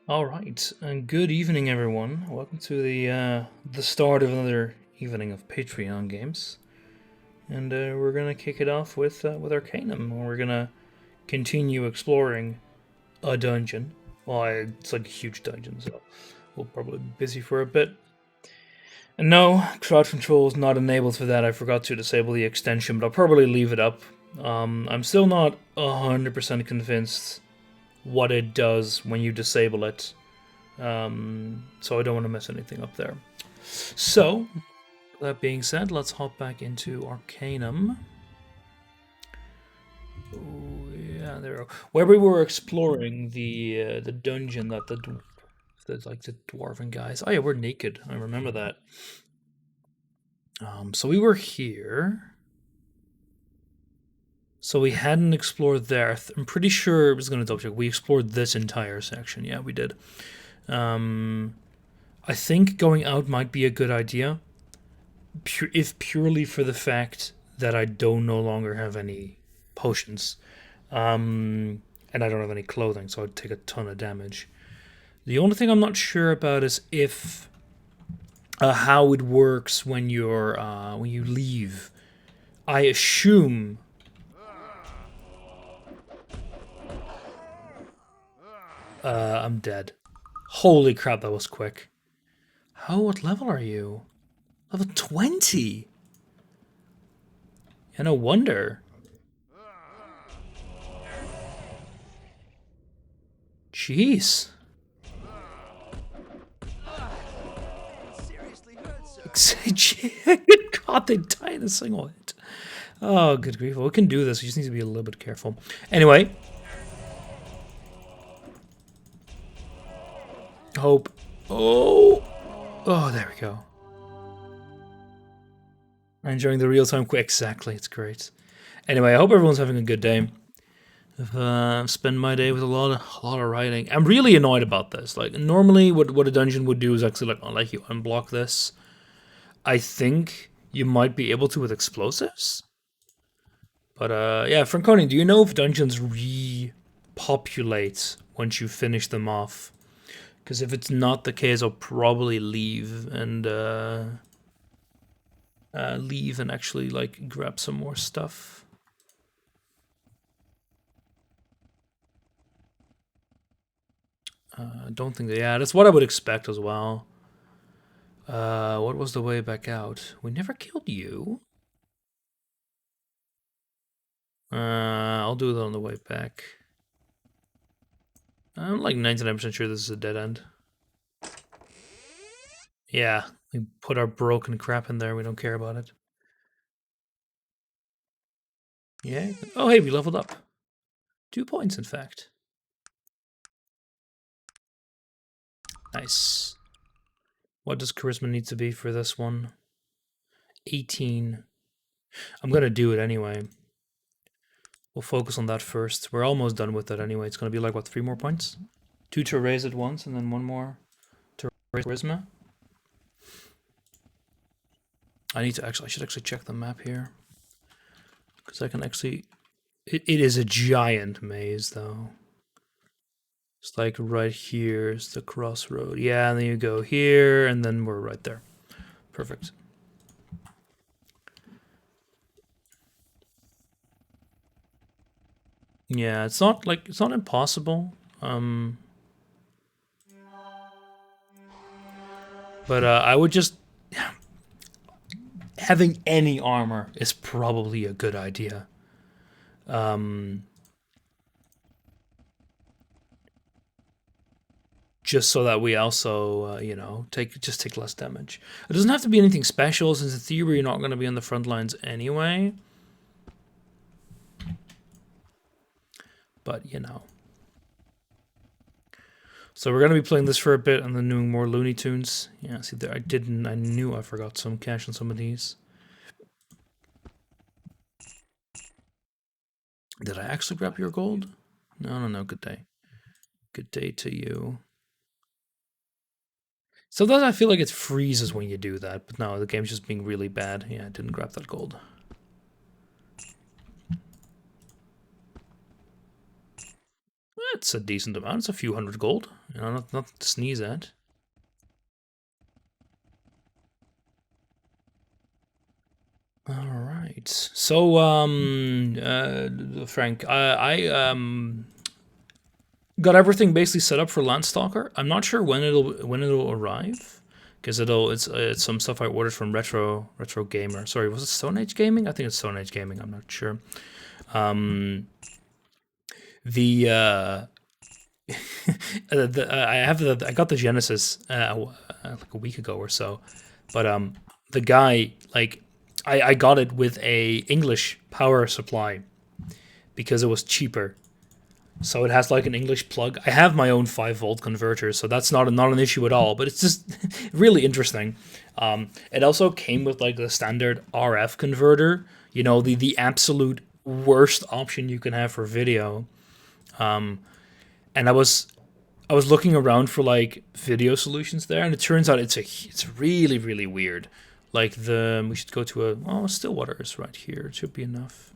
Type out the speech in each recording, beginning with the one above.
All right, and good evening, everyone. Welcome to the start of another evening of Patreon games, and we're gonna kick it off with Arcanum. We're gonna continue exploring a dungeon. Well, it's like a huge dungeon, so we'll probably be busy for a bit. And no, crowd control is not enabled for that. I forgot to disable the extension, but I'll probably leave it up. I'm still not 100% convinced what it does when you disable it. So I don't want to mess anything up there. So, that being said, let's hop back into Arcanum. Oh, yeah, there we go. Where we were exploring the dungeon that the dwarven guys. Oh yeah, we're naked. I remember that. So we were here. So we hadn't explored there. I'm pretty sure it was going to double check. We explored this entire section. Yeah, we did. I think going out might be a good idea, if purely for the fact that I don't no longer have any potions, and I don't have any clothing, so I'd take a ton of damage. The only thing I'm not sure about is if how it works when you leave. I assume. I'm dead. Holy crap, that was quick. What level are you? Level 20? Yeah, no wonder. Jeez. God, they die in a single hit. Oh, good grief. Well, we can do this. We just need to be a little bit careful. Anyway. Hope. Oh, there we go. Enjoying the real-time quick. Exactly, it's great. Anyway, I hope everyone's having a good day. I've spent my day with a lot of writing. I'm really annoyed about this. Like normally, what a dungeon would do is actually like you unblock this. I think you might be able to with explosives. But yeah, Franconi, do you know if dungeons repopulate once you finish them off? Because if it's not the case, I'll probably leave and actually like grab some more stuff. Don't think that. Yeah, that's what I would expect as well. What was the way back out? We never killed you. I'll do that on the way back. I'm like 99% sure this is a dead end. Yeah, we put our broken crap in there. We don't care about it. Yeah. Oh, hey, we leveled up. 2 points, in fact. Nice. What does charisma need to be for this one? 18. I'm gonna do it anyway. We'll focus on that first. We're almost done with that anyway. It's gonna be like, what, 3 more points? 2 to raise it once, and then 1 more to raise charisma. I should actually check the map here. Because I can actually... It is a giant maze, though. It's like right here is the crossroad. Yeah, and then you go here, and then we're right there. Perfect. Yeah, it's not impossible. But I would just... Having any armor is probably a good idea. Just so that we also, take less damage. It doesn't have to be anything special, since in theory you're not going to be on the front lines anyway. But, So we're going to be playing this for a bit and then doing more Looney Tunes. Yeah, see there, I knew I forgot some cash on some of these. Did I actually grab your gold? No, good day. Good day to you. Sometimes I feel like it freezes when you do that, but no, the game's just being really bad. Yeah, I didn't grab that gold. It's a decent amount. It's a few hundred gold. You know, not to sneeze at. All right. So, Frank, I got everything basically set up for Landstalker. I'm not sure when it'll arrive, because it's some stuff I ordered from Retro Gamer. Sorry, was it Stone Age Gaming? I think it's Stone Age Gaming. I'm not sure. I got the Genesis like a week ago or so, but the guy, like, I got it with a English power supply because it was cheaper. So it has like an English plug. I have my own 5-volt converter, so that's not an issue at all. But it's just really interesting. It also came with like the standard RF converter. You know, the absolute worst option you can have for video. And I was looking around for like video solutions there, and it turns out it's really, really weird. Like we should go to Stillwater is right here. It should be enough.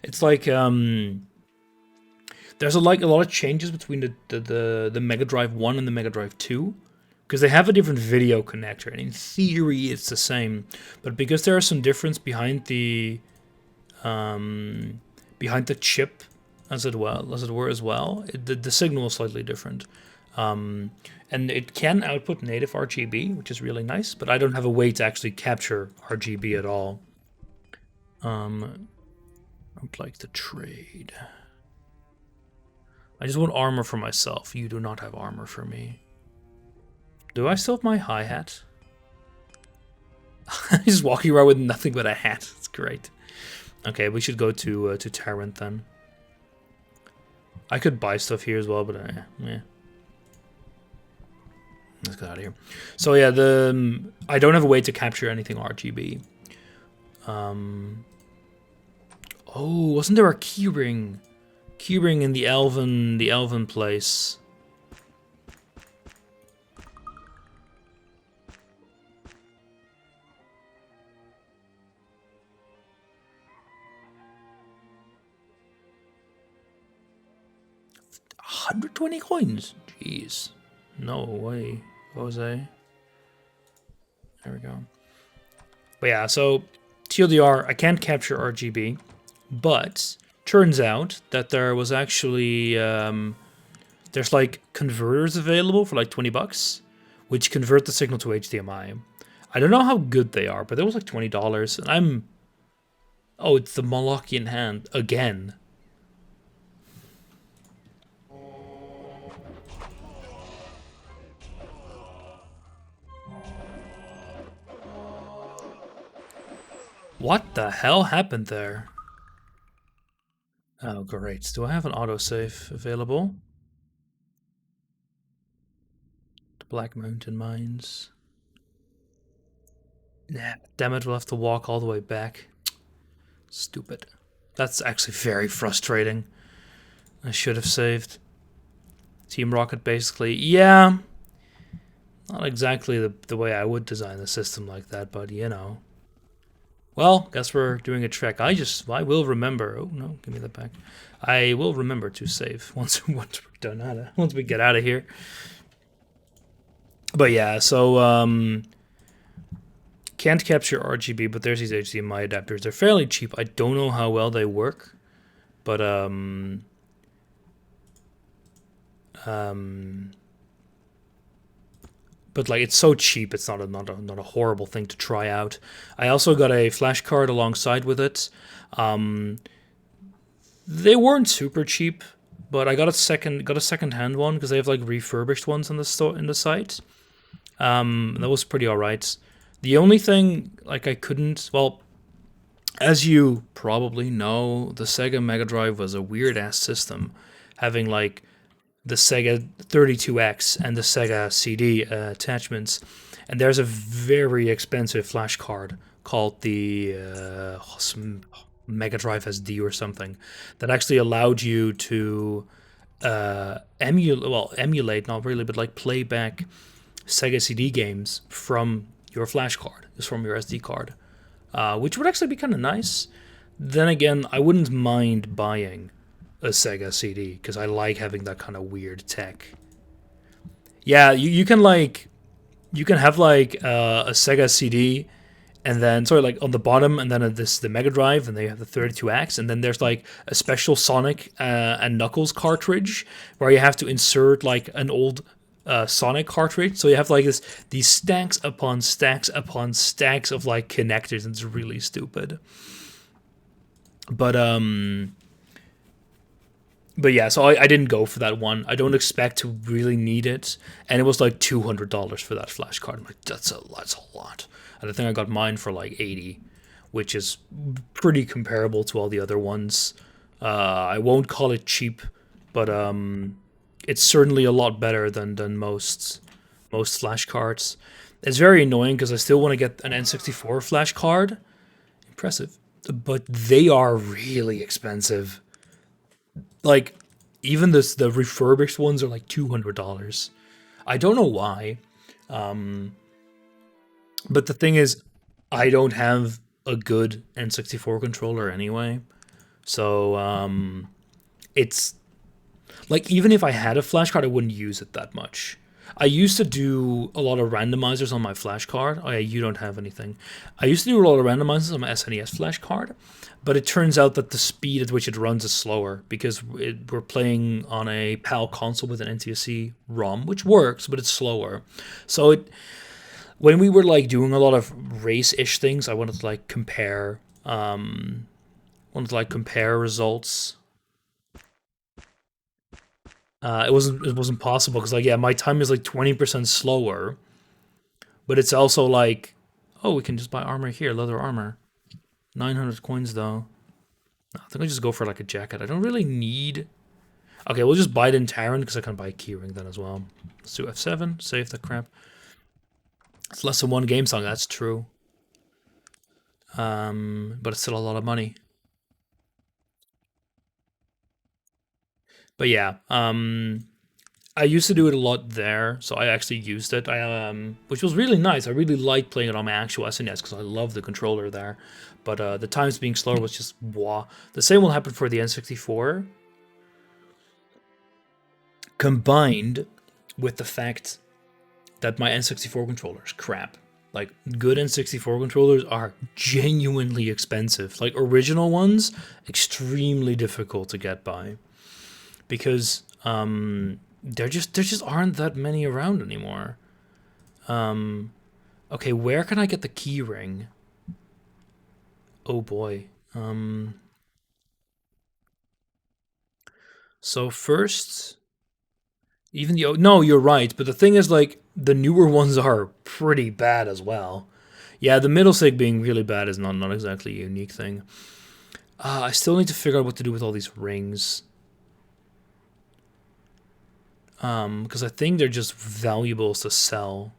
It's like there's a lot of changes between the Mega Drive 1 and the Mega Drive 2, because they have a different video connector, and in theory it's the same, but because there are some difference behind the chip as it were as well, the signal is slightly different. And it can output native RGB, which is really nice, but I don't have a way to actually capture RGB at all. I'd like to trade. I just want armor for myself. You do not have armor for me. Do I still have my hi-hat? He's walking around with nothing but a hat. It's great. Okay, we should go to Tarrant then. I could buy stuff here as well, but yeah. Let's get out of here. So yeah, I don't have a way to capture anything RGB. Oh, wasn't there a keyring? Keyring in the Elven place. $120 coins. Jeez. No way, Jose. There we go. But yeah, so TLDR, I can't capture RGB, but turns out that there was actually there's like converters available for like $20, which convert the signal to HDMI. I don't know how good they are, but it was like $20, and it's the Molochian hand again. What the hell happened there? Oh, great. Do I have an autosave available? The Black Mountain Mines. Nah, damn it, we'll have to walk all the way back. Stupid. That's actually very frustrating. I should have saved. Team Rocket, basically. Yeah. Not exactly the way I would design a system like that, but you know. Well, guess we're doing a trek. I will remember. Oh no, give me that back. I will remember to save once we're done once we get out of here. But yeah, so can't capture RGB, but there's these HDMI adapters. They're fairly cheap. I don't know how well they work, but but like, it's so cheap, it's not a horrible thing to try out. I also got a flash card alongside with it. They weren't super cheap, but I got a second-hand one because they have like refurbished ones on the site. That was pretty alright. The only thing, like, I couldn't, well, as you probably know, the Sega Mega Drive was a weird-ass system, having like the Sega 32X and the Sega CD attachments, and there's a very expensive flash card called the Mega Drive SD or something that actually allowed you to emulate, not really, but like play back Sega CD games from your flash card, just from your SD card, which would actually be kind of nice. Then again, I wouldn't mind buying a Sega CD because I like having that kind of weird tech. Yeah, you can like you can have like a Sega CD and then sorry like on the bottom and then this the Mega Drive and they have the 32X and then there's like a special Sonic and Knuckles cartridge where you have to insert like an old Sonic cartridge. So you have like these stacks upon stacks upon stacks of like connectors and it's really stupid. But yeah, so I didn't go for that one. I don't expect to really need it, and it was like $200 for that flash card. I'm like, that's a lot. And I think I got mine for like 80, which is pretty comparable to all the other ones. I won't call it cheap, but it's certainly a lot better than most flash cards. It's very annoying because I still want to get an N64 flash card. Impressive, but they are really expensive. Like even the refurbished ones are like $200. I don't know why, but the thing is, I don't have a good N64 controller anyway, so it's like even if I had a flash card, I wouldn't use it that much. I used to do a lot of randomizers on my flash card. Oh yeah, you don't have anything. I used to do a lot of randomizers on my SNES flash card, but it turns out that the speed at which it runs is slower because we're playing on a PAL console with an NTSC ROM, which works, but it's slower. So when we were like doing a lot of race-ish things, I wanted to like compare results. It wasn't possible because like yeah, my time is like 20% slower, but it's also like, oh, we can just buy armor here, leather armor, 900 coins though. I think I'll just go for like a jacket. I don't really need. Okay, we'll just buy it in Terran because I can buy a keyring then as well. Let's do F7, save the crap. It's less than one game song, that's true. But it's still a lot of money. But yeah, I used to do it a lot there, so I actually used it. Which was really nice. I really liked playing it on my actual SNES because I love the controller there. But the times being slower was just blah. The same will happen for the N64. Combined with the fact that my N64 controller is crap. Like, good N64 controllers are genuinely expensive. Like, original ones, extremely difficult to get by. Because there just aren't that many around anymore. Okay, where can I get the key ring? Oh boy. So first, even the no, you're right. But the thing is, like, the newer ones are pretty bad as well. Yeah, the middle sig being really bad is not exactly a unique thing. I still need to figure out what to do with all these rings. Because I think they're just valuables to sell.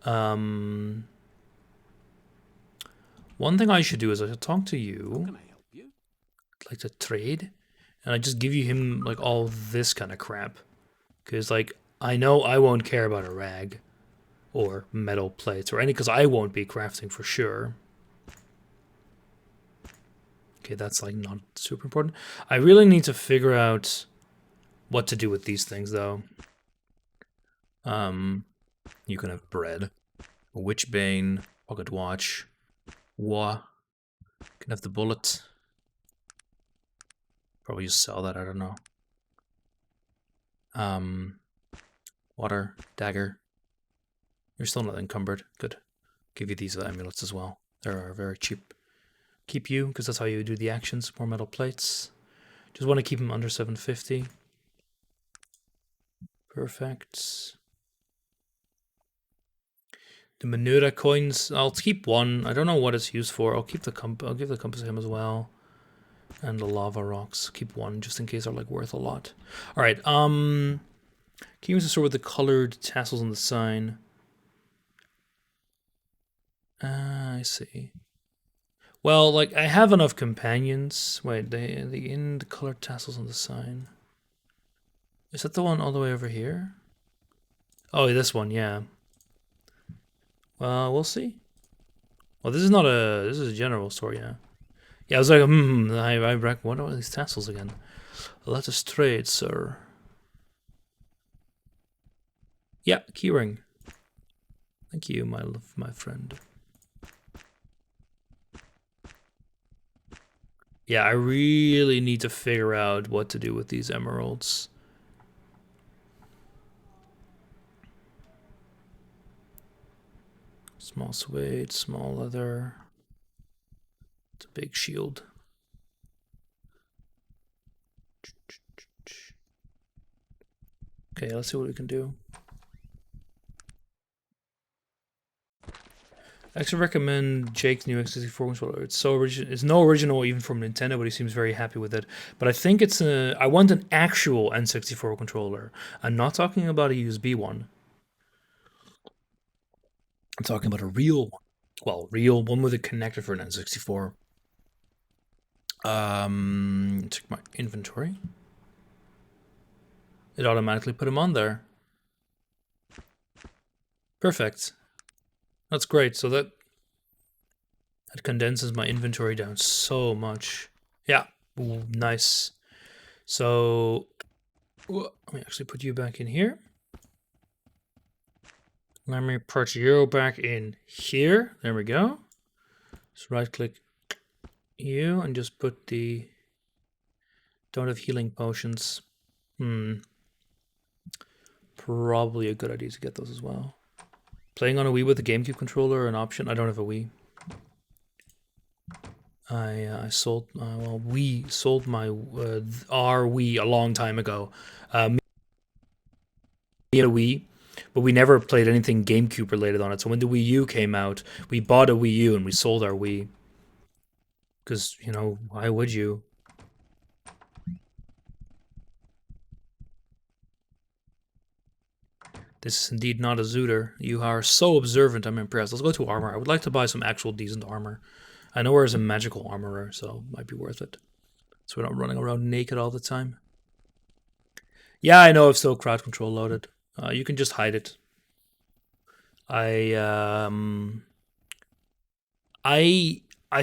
One thing I should do is I should talk to you. Can I help you? I'd like to trade, and I just give you him like all this kind of crap, because like I know I won't care about a rag, or metal plates or any, because I won't be crafting for sure. Okay, that's like not super important. I really need to figure out what to do with these things though. You can have bread, a witch bane, pocket watch, can have the bullet. Probably just sell that, I don't know. Water, dagger. You're still not encumbered. Good. Give you these amulets as well. They're very cheap. Keep you, because that's how you do the actions. More metal plates. Just want to keep them under 750. Perfect. The Manura coins, I'll keep one. I don't know what it's used for. I'll keep the I'll give the compass to him as well. And the lava rocks. Keep one just in case they're like worth a lot. Alright, can you use the sword with the colored tassels on the sign? I see. Well, like I have enough companions. Wait, the in the colored tassels on the sign. Is that the one all the way over here? Oh, this one, yeah. Well, we'll see. Well, this is not a. This is a general store, yeah. Yeah, I was like, what are these tassels again? Let us trade, sir. Yeah, keyring. Thank you, my friend. Yeah, I really need to figure out what to do with these emeralds. Small suede, small leather. It's a big shield. Okay, let's see what we can do. I actually recommend Jake's new X64 controller. It's so original. It's no original even from Nintendo, but he seems very happy with it. But I think it's a. I want an actual N64 controller. I'm not talking about a USB one. I'm talking about a real one. Well, real one with a connector for an N64. Check my inventory. It automatically put them on there. Perfect. That's great. So that condenses my inventory down so much. Yeah. Ooh, nice. So let me actually put you back in here. Let me put you back in here. There we go. Just right click you and just put the don't have healing potions. Probably a good idea to get those as well. Playing on a Wii with a GameCube controller an option? I don't have a Wii. I sold we sold my our Wii a long time ago. Me had a Wii, but we never played anything GameCube related on it. So when the Wii U came out, we bought a Wii U and we sold our Wii. Because, you know, why would you? This is indeed not a zooter. You are so observant, I'm impressed. Let's go to armor. I would like to buy some actual decent armor. I know there's a magical armorer, so it might be worth it. So we're not running around naked all the time. Yeah, I know I've still crowd control loaded. You can just hide it. I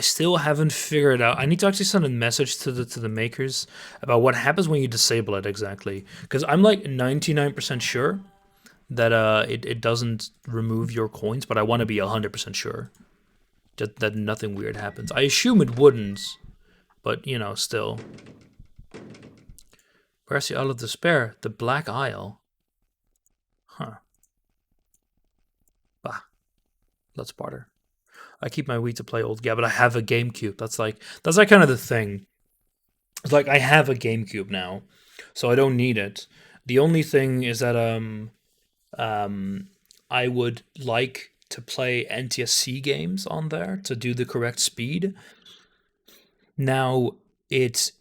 still haven't figured out. I need to actually send a message to the makers about what happens when you disable it exactly. Because I'm like 99% sure that it doesn't remove your coins, but I want to be 100% sure that nothing weird happens. I assume it wouldn't, but you know, still. Where's the Isle of Despair? The Black Isle. Huh. Bah. Let's barter. I keep my Wii to play old. Yeah, but I have a GameCube. That's like kind of the thing. It's like I have a GameCube now, so I don't need it. The only thing is that I would like to play NTSC games on there to do the correct speed. Now it's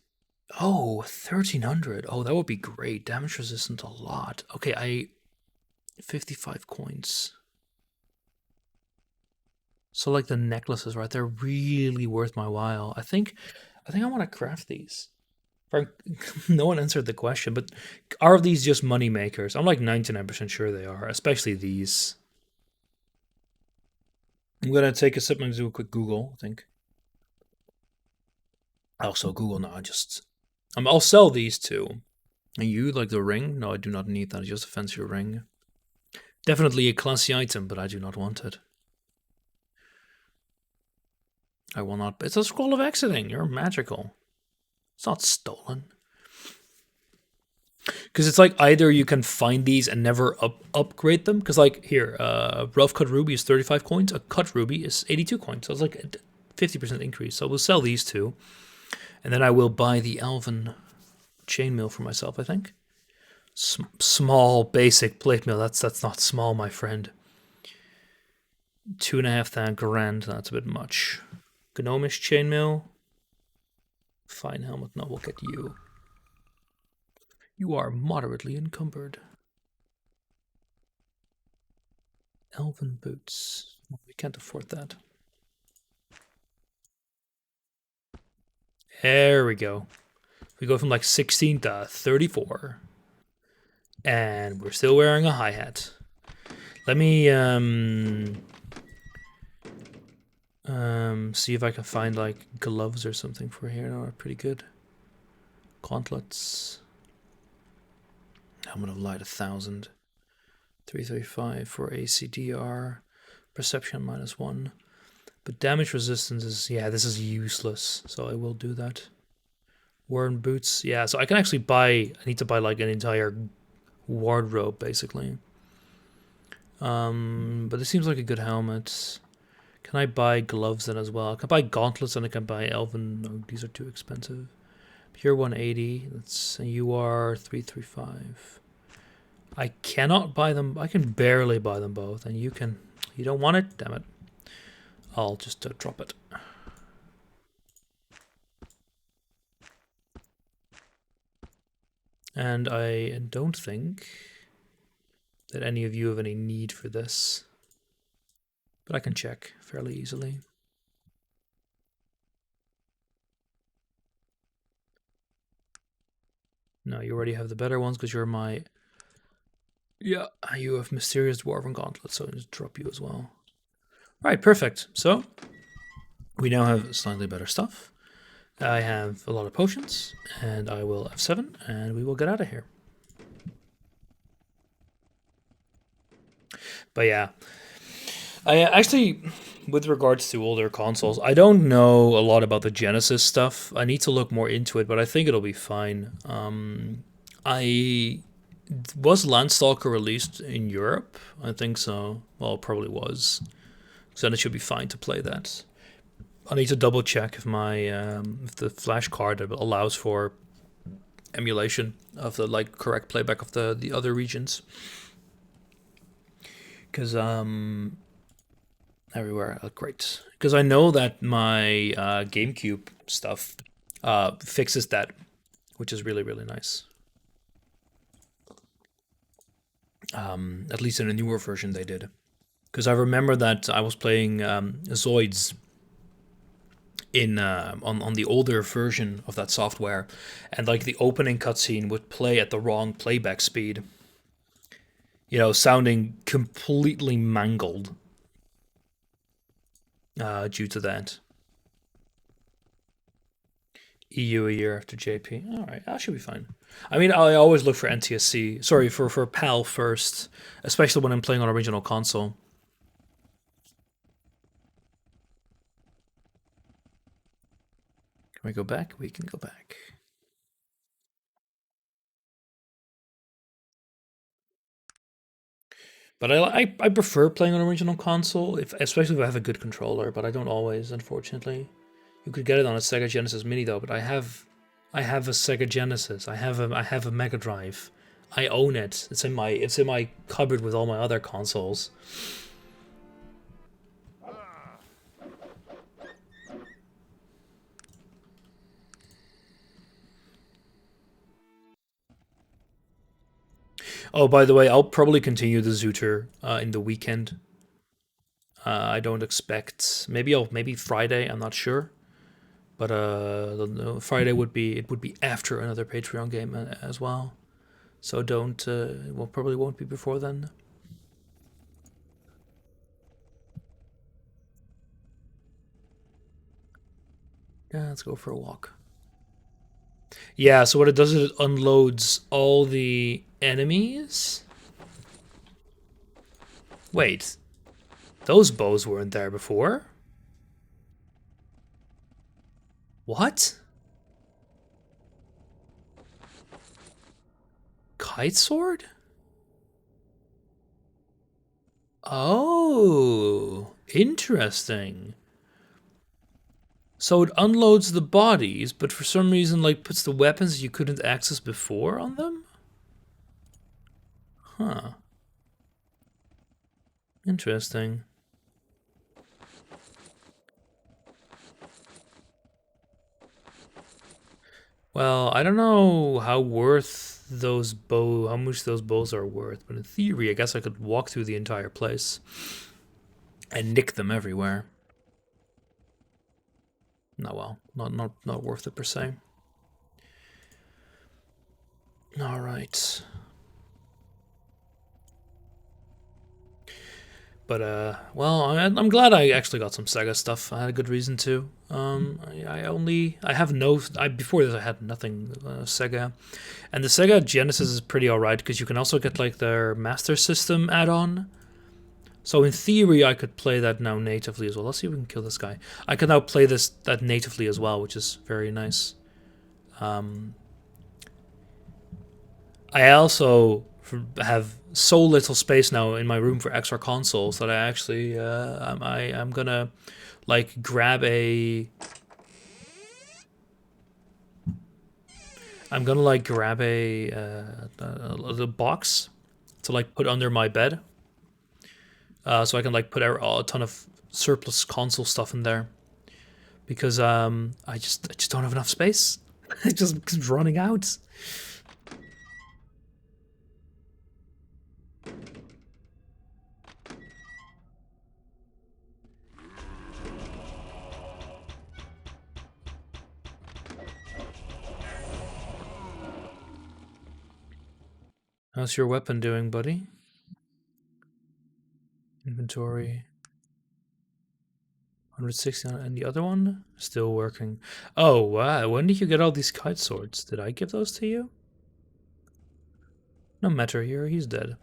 1300. Oh, that would be great. Damage resistant a lot. Okay, 55 coins. So like the necklaces, right? They're really worth my while. I think I want to craft these. No one answered the question, but are these just money makers? I'm like 99% sure they are, especially these. I'm gonna take a sip and do a quick Google, I think. Also Google now, I'll sell these two. And you like the ring? No, I do not need that. It's just a fancy ring. Definitely a classy item, but I do not want it. I will not. It's a scroll of exiting. You're magical. It's not stolen. Because it's like either you can find these and never upgrade them. Because like here, rough cut ruby is 35 coins. A cut ruby is 82 coins. So it's like a 50% increase. So we'll sell these two, and then I will buy the elven chainmail for myself. I think. Small basic plate mail. That's not small, my friend. 2,500 grand. That's a bit much. Gnomish chainmail. Fine helmet. No, we'll get you. You are moderately encumbered. Elven boots. Well, we can't afford that. There we go. We go from like 16 to 34. And we're still wearing a hi-hat. Let me See if I can find like gloves or something for here. No, are pretty good. Gauntlets. Helmet of Light 1000. 335 for ACDR. Perception -1. But damage resistance is, yeah, this is useless. So I will do that. Worn boots. Yeah, so I can actually buy, I need to buy like an entire wardrobe basically. But it seems like a good helmet. Can I buy gloves then as well? I can buy gauntlets and I can buy elven. No, these are too expensive. Pure 180. That's UR 335. I cannot buy them. I can barely buy them both, and you can. You don't want it? Damn it. I'll just drop it. And I don't think that any of you have any need for this. But I can check fairly easily. No, you already have the better ones because you're my... Yeah, you have Mysterious Dwarven Gauntlet, so I'll just drop you as well. Alright, perfect. So, we now have slightly better stuff. I have a lot of potions, and I will F7, and we will get out of here. But yeah, I actually, with regards to older consoles, I don't know a lot about the Genesis stuff. I need to look more into it, but I think it'll be fine. Was Landstalker released in Europe? I think so. Well, it probably was. So then it should be fine to play that. I need to double check if my if the flash card allows for emulation of the like correct playback of the other regions. Because everywhere, great. Because I know that my GameCube stuff fixes that, which is really really nice. At least in a newer version they did. Because I remember that I was playing Zoids in on the older version of that software, and like the opening cutscene would play at the wrong playback speed. You know, sounding completely mangled due to that. EU a year after JP. All right, that should be fine. I mean, I always look for NTSC. Sorry, for PAL first, especially when I'm playing on original console. Can we go back? We can go back. But I prefer playing on original console, especially if I have a good controller. But I don't always, unfortunately. You could get it on a Sega Genesis Mini though. But I have a Sega Genesis. I have a Mega Drive. I own it. It's in my cupboard with all my other consoles. Oh, by the way, I'll probably continue the Zooter in the weekend. I don't expect maybe Friday. I'm not sure, but Friday would be after another Patreon game as well. So don't probably won't be before then. Yeah, let's go for a walk. Yeah, so what it does is it unloads all the enemies. Wait, those bows weren't there before? What? Kite sword? Oh, interesting. So it unloads the bodies, but for some reason, like, puts the weapons you couldn't access before on them? Huh. Interesting. Well, I don't know how much those bows are worth, but in theory, I guess I could walk through the entire place and nick them everywhere. No, well, not worth it per se. All right. But well, I'm glad I actually got some Sega stuff. I had a good reason to. I have no. Before this I had nothing Sega, and the Sega Genesis is pretty alright because you can also get like their Master System add-on. So in theory, I could play that now natively as well. Let's see if we can kill this guy. I can now play that natively as well, which is very nice. I also have so little space now in my room for extra consoles that I actually I'm gonna like grab a. I'm gonna like grab a little box to like put under my bed, so I can like put a ton of surplus console stuff in there because I just don't have enough space. It's just running out. How's your weapon doing, buddy? Inventory. 160 and the other one? Still working. Oh, wow. When did you get all these kite swords? Did I give those to you? No matter here, he's dead.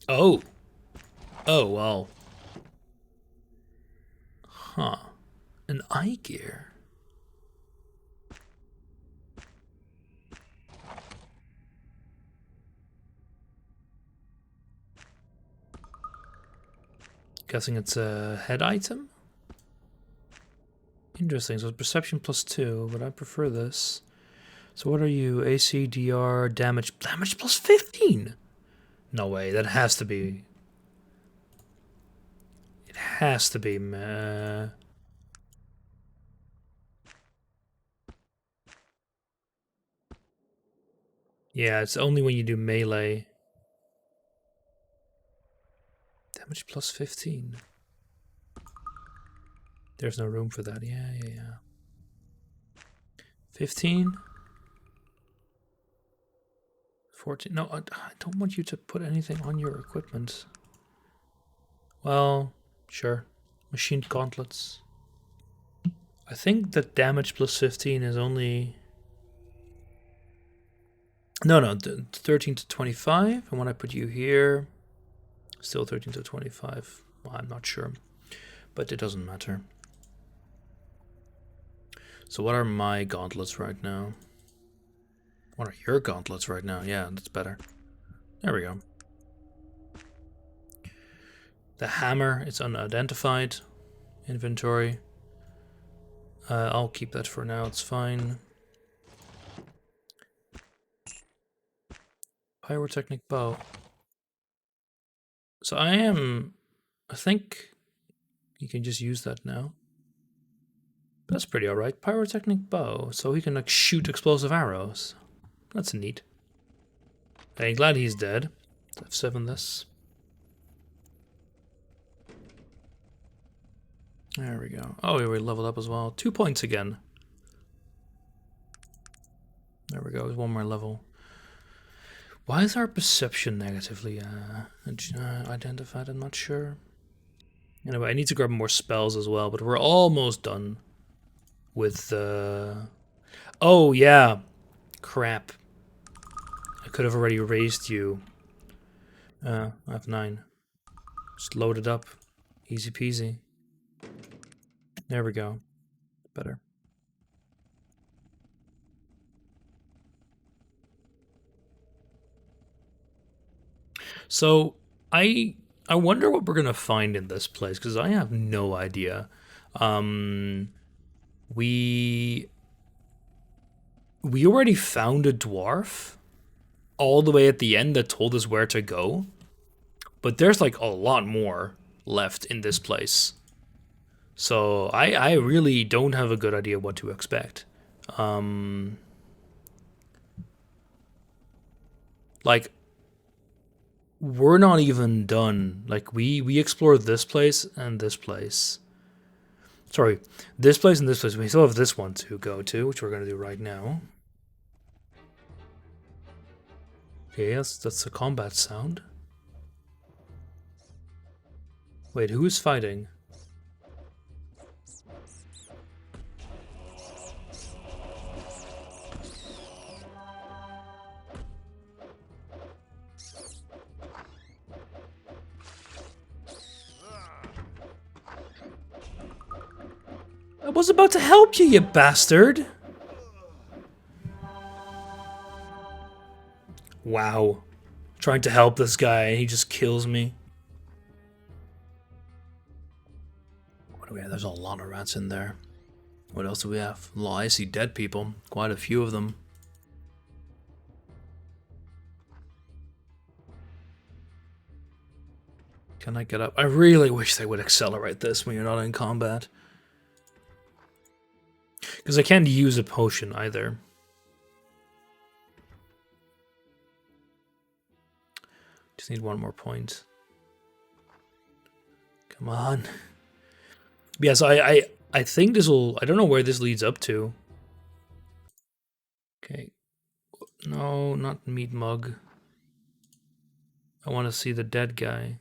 Oh. Oh, well. Huh. An eye gear. Guessing it's a head item? Interesting. So it's perception +2, but I prefer this. So what are you? AC, DR, damage. Damage +15? No way. That has to be. It has to be. Yeah, it's only when you do melee. Damage +15. There's no room for that. Yeah. 15? 14? No, I don't want you to put anything on your equipment. Well, sure. Machined gauntlets. I think that damage +15 is only... No, 13 to 25. And when I put you here, still 13 to 25. Well, I'm not sure, but it doesn't matter. So what are my gauntlets right now? What are your gauntlets right now? Yeah, that's better. There we go. The hammer, it's unidentified. Inventory. I'll keep that for now, it's fine. Pyrotechnic bow. So I think you can just use that now. That's pretty alright. Pyrotechnic bow, so he can like shoot explosive arrows. That's neat. I'm glad he's dead. F7 this. There we go. Oh, we leveled up as well. 2 points again. There we go. One more level. Why is our perception negatively identified? I'm not sure. Anyway, I need to grab more spells as well, but we're almost done with the... Oh, yeah. Crap. I could have already raised you. I have 9. Just load it up. Easy peasy. There we go. Better. So, I wonder what we're gonna find in this place, because I have no idea. We already found a dwarf all the way at the end that told us where to go, but there's like a lot more left in this place. So I really don't have a good idea what to expect. Like, we're not even done. Like, we explored this place and this place. Sorry, this place and this place. We still have this one to go to, which we're going to do right now. Yes, that's a combat sound. Wait, who is fighting? I was about to help you, you bastard! Wow. Trying to help this guy, and he just kills me. What do we have? There's a lot of rats in there. What else do we have? Well, I see dead people. Quite a few of them. Can I get up? I really wish they would accelerate this when you're not in combat. Because I can't use a potion either. Just need one more point. Come on. Yes, I think this will... I don't know where this leads up to. Okay. No, not meat mug. I want to see the dead guy.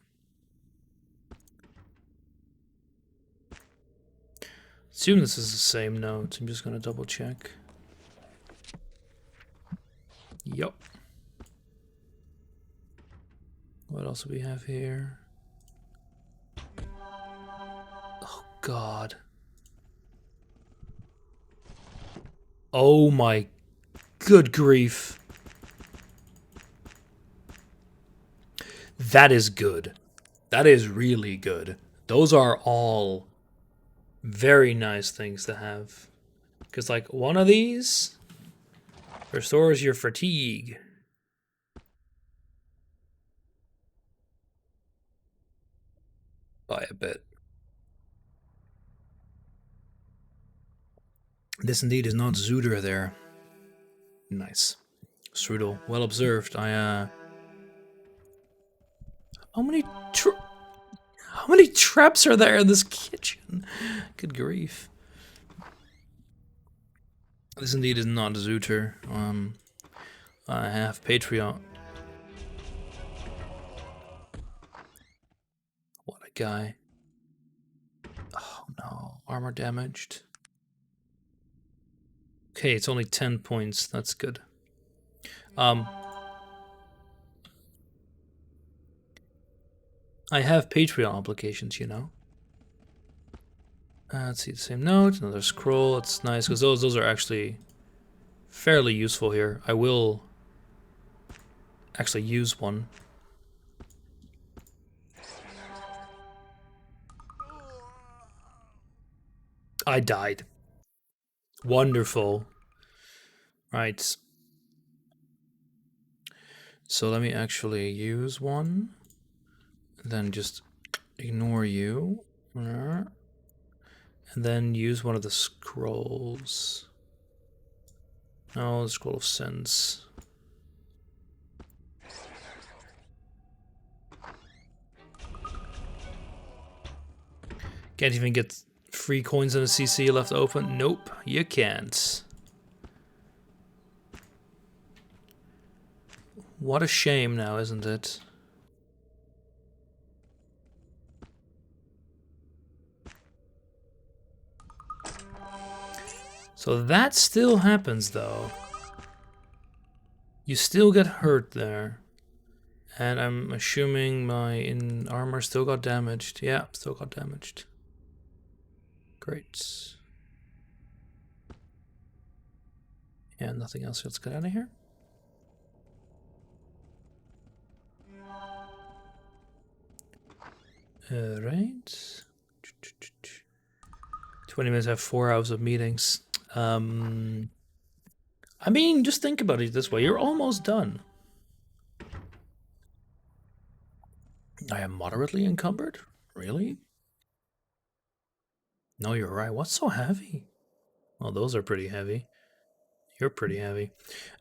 Assume this is the same note. I'm just gonna double check. Yup. What else do we have here? Oh god. Oh my good grief. That is good. That is really good. Those are all very nice things to have. Because, like, one of these restores your fatigue. By a bit. This indeed is not Zuder there. Nice. Strudel, well observed. How many traps are there in this kitchen? Good grief. This indeed is not Zuter. I have Patreon. What a guy. Oh no, armor damaged. Okay, it's only 10 points. That's good. I have Patreon obligations, you know. Let's see the same note, another scroll. It's nice because those are actually fairly useful here. I will actually use one. I died. Wonderful. Right. So let me actually use one. Then just ignore you. And then use one of the scrolls. No, the scroll of sense. Can't even get free coins in a CC left open. Nope, you can't. What a shame now, isn't it? So that still happens, though. You still get hurt there. And I'm assuming my armor still got damaged. Yeah, still got damaged. Great. And nothing else. Let's get out of here. Alright. 20 minutes, I have 4 hours of meetings. I mean, just think about it this way. You're almost done. I am moderately encumbered? Really? No, you're right. What's so heavy? Well, those are pretty heavy. You're pretty heavy.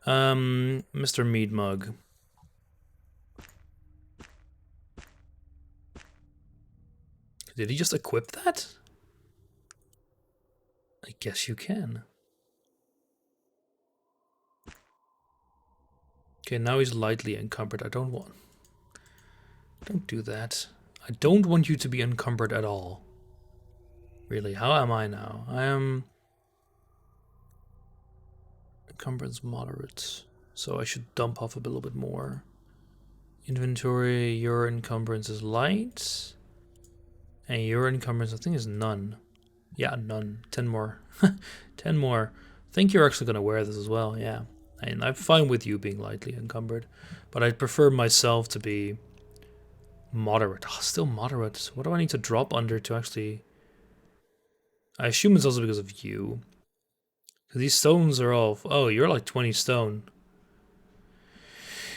Mr. Mead Mug. Did he just equip that? I guess you can. Okay, now he's lightly encumbered. Don't do that. I don't want you to be encumbered at all. Really, how am I now? I am encumbrance moderate, so I should dump off a little bit more. Inventory, your encumbrance is light. And your encumbrance, I think, is none. Yeah, none. 10 more. 10 more. I think you're actually going to wear this as well, yeah. And I'm fine with you being lightly encumbered. But I'd prefer myself to be moderate. Oh, still moderate. What do I need to drop under to actually... I assume it's also because of you. These stones are all... Oh, you're like 20 stone.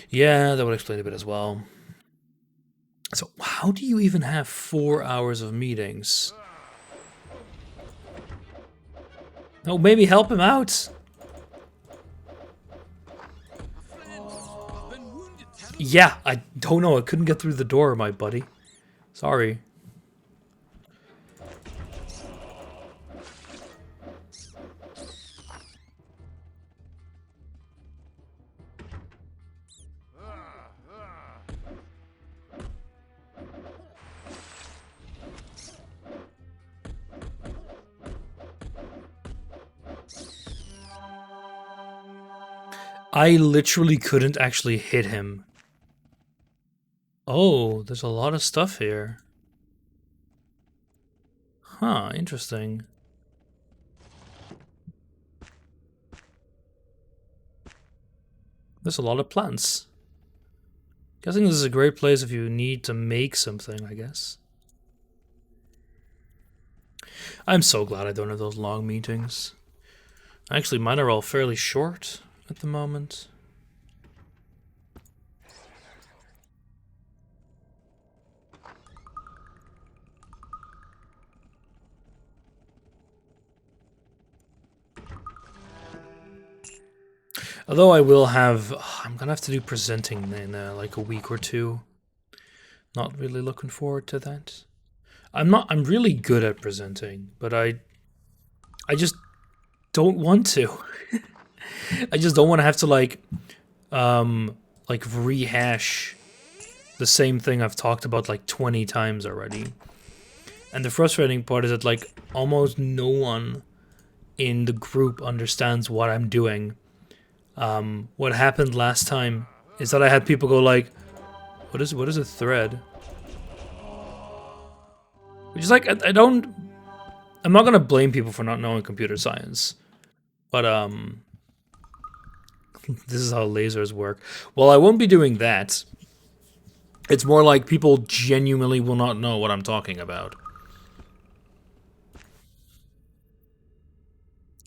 Yeah, that would explain a bit as well. So how do you even have 4 hours of meetings? Oh, maybe help him out. Yeah, I don't know. I couldn't get through the door, my buddy. Sorry. I literally couldn't actually hit him. Oh, there's a lot of stuff here. Huh, interesting. There's a lot of plants. Guessing this is a great place if you need to make something, I guess. I'm so glad I don't have those long meetings. Actually, mine are all fairly short at the moment. Although I will have... I'm gonna have to do presenting in like a week or two. Not really looking forward to that. I'm really good at presenting, but I just don't want to. I just don't want to have to like rehash the same thing I've talked about like 20 times already. And the frustrating part is that like almost no one in the group understands what I'm doing. What happened last time is that I had people go like, what is a thread? Which is like, I'm not gonna blame people for not knowing computer science, but this is how lasers work. Well, I won't be doing that. It's more like people genuinely will not know what I'm talking about.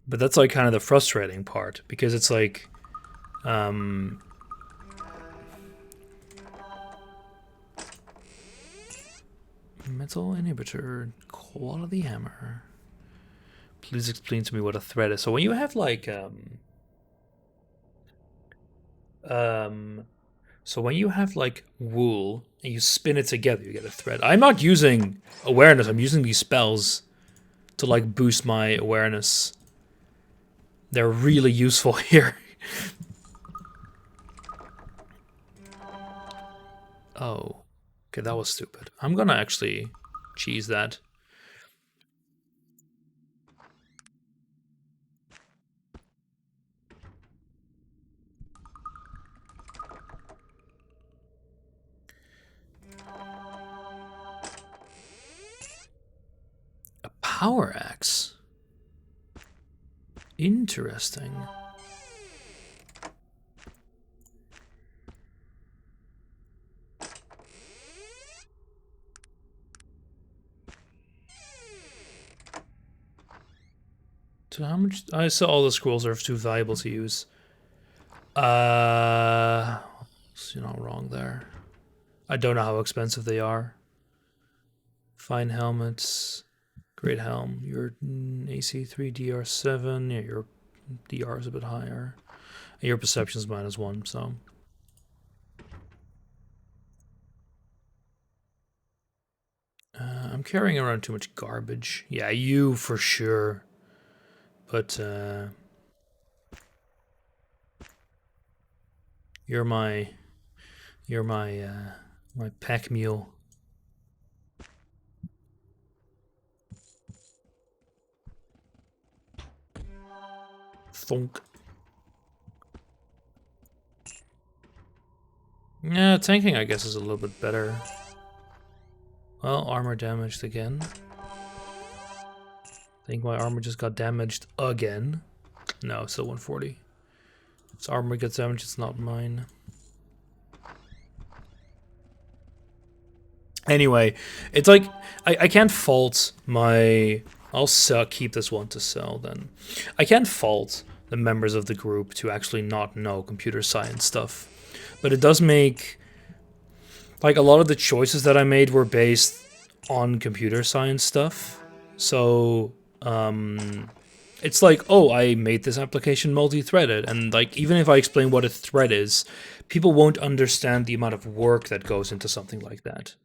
But that's like kind of the frustrating part, because it's like, metal inhibitor, quality hammer. Please explain to me what a thread is. So when you have like, so when you have like wool and you spin it together, you get a thread. I'm not using awareness. I'm using these spells to like boost my awareness. They're really useful here. Oh, okay, that was stupid. I'm gonna actually cheese that. A power axe. Interesting. So how much? I saw all the scrolls are too valuable to use. So you're not wrong there. I don't know how expensive they are. Fine helmets. Great helm. Your AC3 DR7. Yeah, your DR is a bit higher. And your perception's -1, so. I'm carrying around too much garbage. Yeah, you for sure. But, You're my my pack mule. Thunk. Yeah, tanking I guess is a little bit better. Well, armor damaged again. I think my armor just got damaged again. No, still 140. Its armor gets damaged, it's not mine. Anyway, it's like, I can't fault my... I'll keep this one to sell then. I can't fault the members of the group to actually not know computer science stuff. But it does make... Like, a lot of the choices that I made were based on computer science stuff. So, it's like, oh, I made this application multi-threaded, and like, even if I explain what a thread is, people won't understand the amount of work that goes into something like that.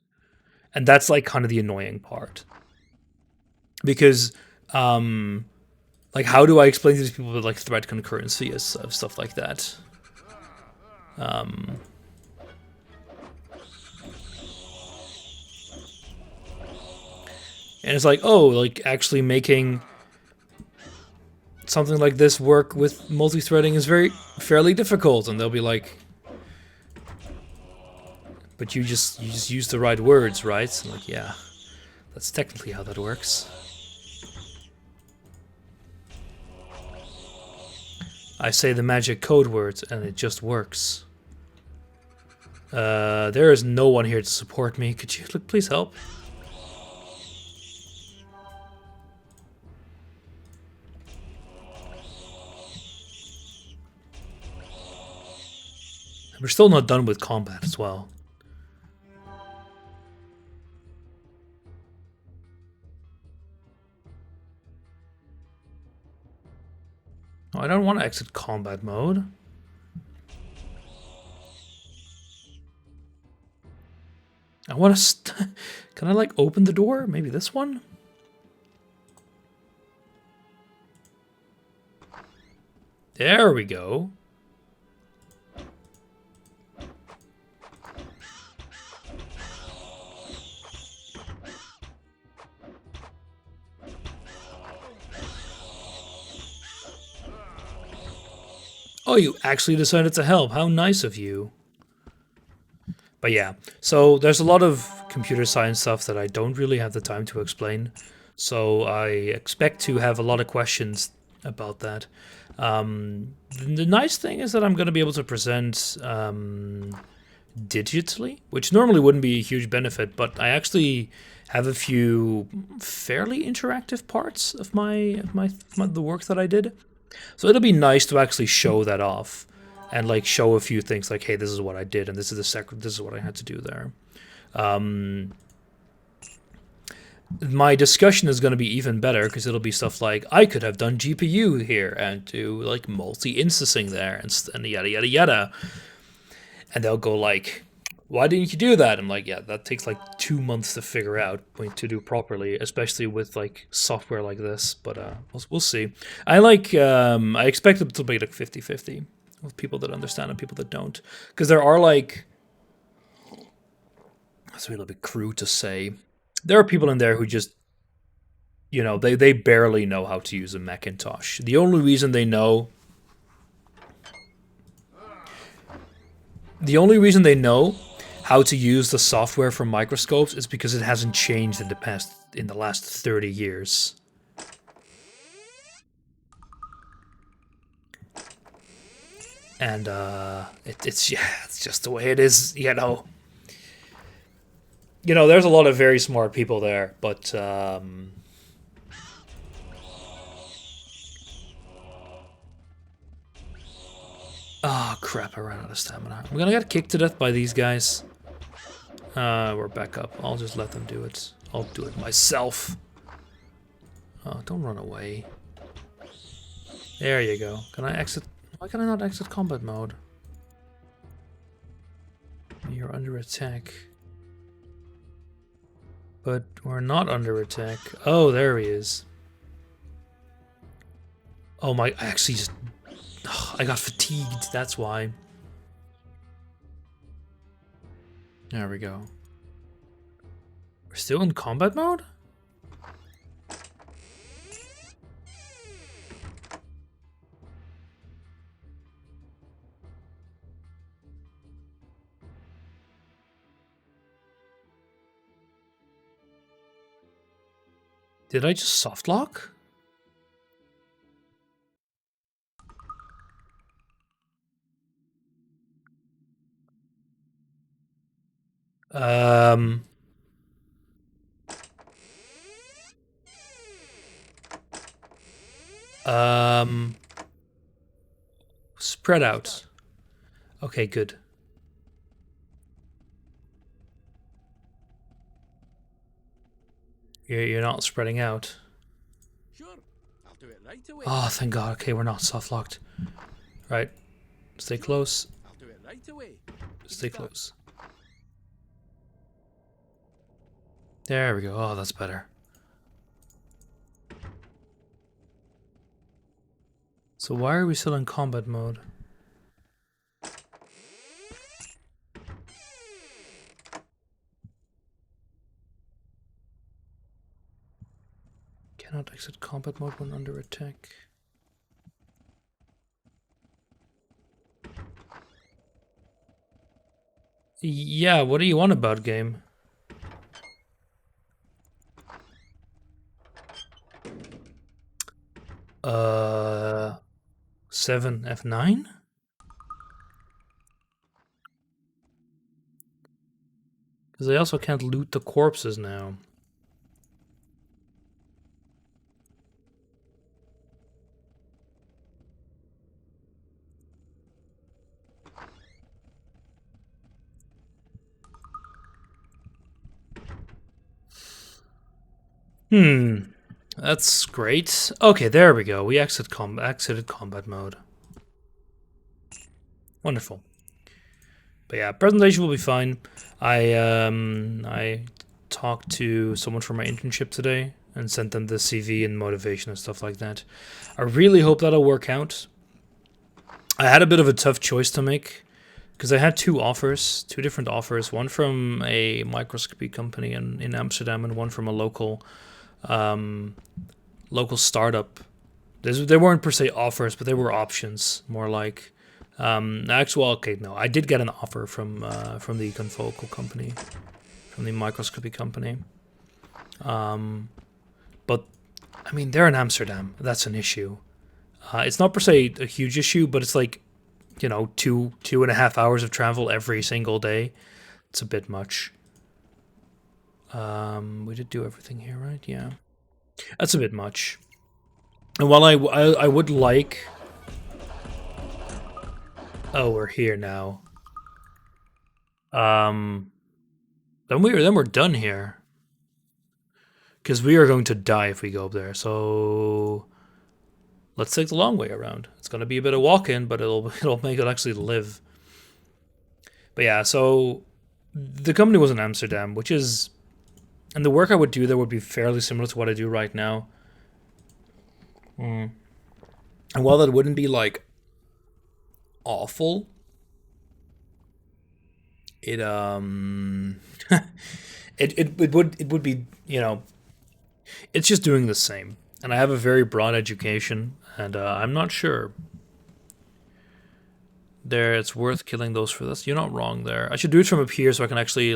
And that's like kind of the annoying part. Because, like, how do I explain to these people that like thread concurrency is stuff like that? And it's like, oh, like actually making something like this work with multi-threading is fairly difficult, and they'll be like, but you just use the right words, right? I'm like, yeah, that's technically how that works. I say the magic code words and it just works. There is no one here to support me. Could you please help? We're still not done with combat as well. Oh, I don't want to exit combat mode. I want to... Can I, like, open the door? Maybe this one? There we go. Oh, you actually decided to help. How nice of you. But yeah, so there's a lot of computer science stuff that I don't really have the time to explain. So I expect to have a lot of questions about that. The nice thing is that I'm going to be able to present digitally, which normally wouldn't be a huge benefit, but I actually have a few fairly interactive parts of the work that I did. So it'll be nice to actually show that off and like show a few things like, hey, this is what I did and this is what I had to do there. My discussion is going to be even better because it'll be stuff like, I could have done GPU here and do like multi-instancing there and yada yada yada. And they'll go like, why didn't you do that? I'm like, yeah, that takes like 2 months to figure out to do properly, especially with like software like this. But we'll see. I expect it to be like 50-50 with people that understand and people that don't, because there are like, it's a little bit crude to say, there are people in there who just, you know, they barely know how to use a Macintosh. The only reason they know how to use the software from microscopes is because it hasn't changed in the last 30 years. And it's just the way it is, you know. You know, there's a lot of very smart people there, but oh crap, I ran out of stamina. I'm gonna get kicked to death by these guys. We're back up. I'll just let them do it. I'll do it myself. Oh, don't run away. There you go. Can I exit? Why can I not exit combat mode? You're under attack. But we're not under attack. Oh, there he is. Oh my, I actually just... I got fatigued, that's why. There we go. We're still in combat mode? Did I just softlock? Spread out. Okay, good. You're not spreading out. Sure, I'll do it right away. Oh, thank God. Okay, we're not soft locked. Right. Stay close. I'll do it right away. Stay close. There we go. Oh, that's better. So why are we still in combat mode? Cannot exit combat mode when under attack. Yeah, what do you want about, game? Uh, 7 F9? Because I also can't loot the corpses now. That's great. Okay, there we go. We exited combat mode. Wonderful. But yeah, presentation will be fine. I talked to someone from my internship today and sent them the CV and motivation and stuff like that. I really hope that'll work out. I had a bit of a tough choice to make because I had two different offers, one from a microscopy company in Amsterdam and one from a local startup. They weren't per se offers, but they were options, more like. I did get an offer from the confocal company, from the microscopy company. But I mean, they're in Amsterdam. That's an issue. It's not per se a huge issue, but it's like, 2.5 hours of travel every single day. It's a bit much. We did do everything here, right? Yeah, that's a bit much. And while I would like. Oh, we're here now. Then we're done here. Because we are going to die if we go up there. So let's take the long way around. It's gonna be a bit of walking, but it'll make it actually live. But yeah, so the company was in Amsterdam, which is, and the work I would do there would be fairly similar to what I do right now. And while that wouldn't be like awful, it it would be, it's just doing the same. And I have a very broad education, and I'm not sure there it's worth killing those for this. You're not wrong there. I should do it from up here so I can actually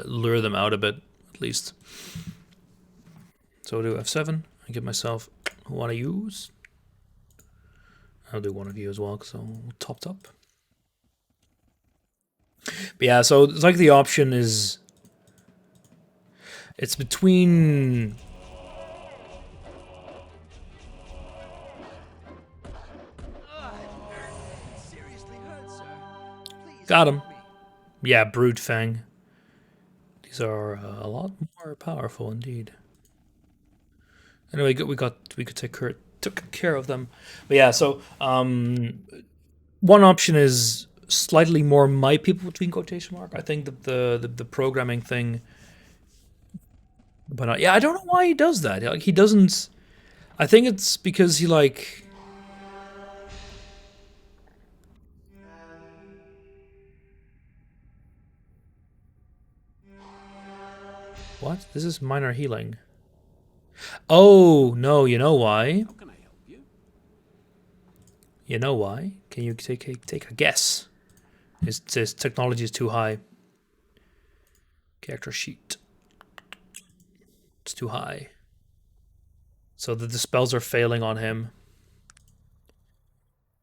lure them out a bit at least. So I'll do F7 and give myself one to use. I'll do one of you as well because I'm topped up. But yeah, so it's like the option is, it's between. Got him. Yeah, Brood Fang. These are a lot more powerful indeed. Anyway, we could took care of them. But yeah, so one option is slightly more my people between quotation mark. I think that the programming thing. But yeah, I don't know why he does that. Like, he doesn't. I think it's because he like. What? This is minor healing. Oh, no, you know why? How can I help you? You know why? Can you take a guess? His technology is too high. Character sheet. It's too high. So the spells are failing on him.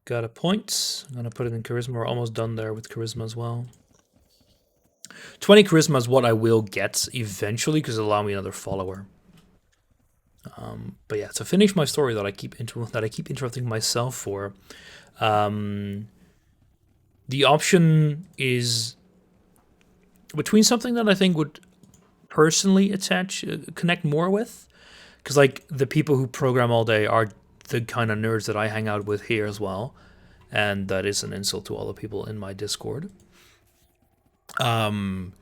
Got a point. I'm going to put it in charisma. We're almost done there with charisma as well. 20 charisma is what I will get eventually because it'll allow me another follower. But yeah, to finish my story that I keep interrupting myself for, the option is between something that I think would personally connect more with, because like the people who program all day are the kind of nerds that I hang out with here as well, and that is an insult to all the people in my Discord. But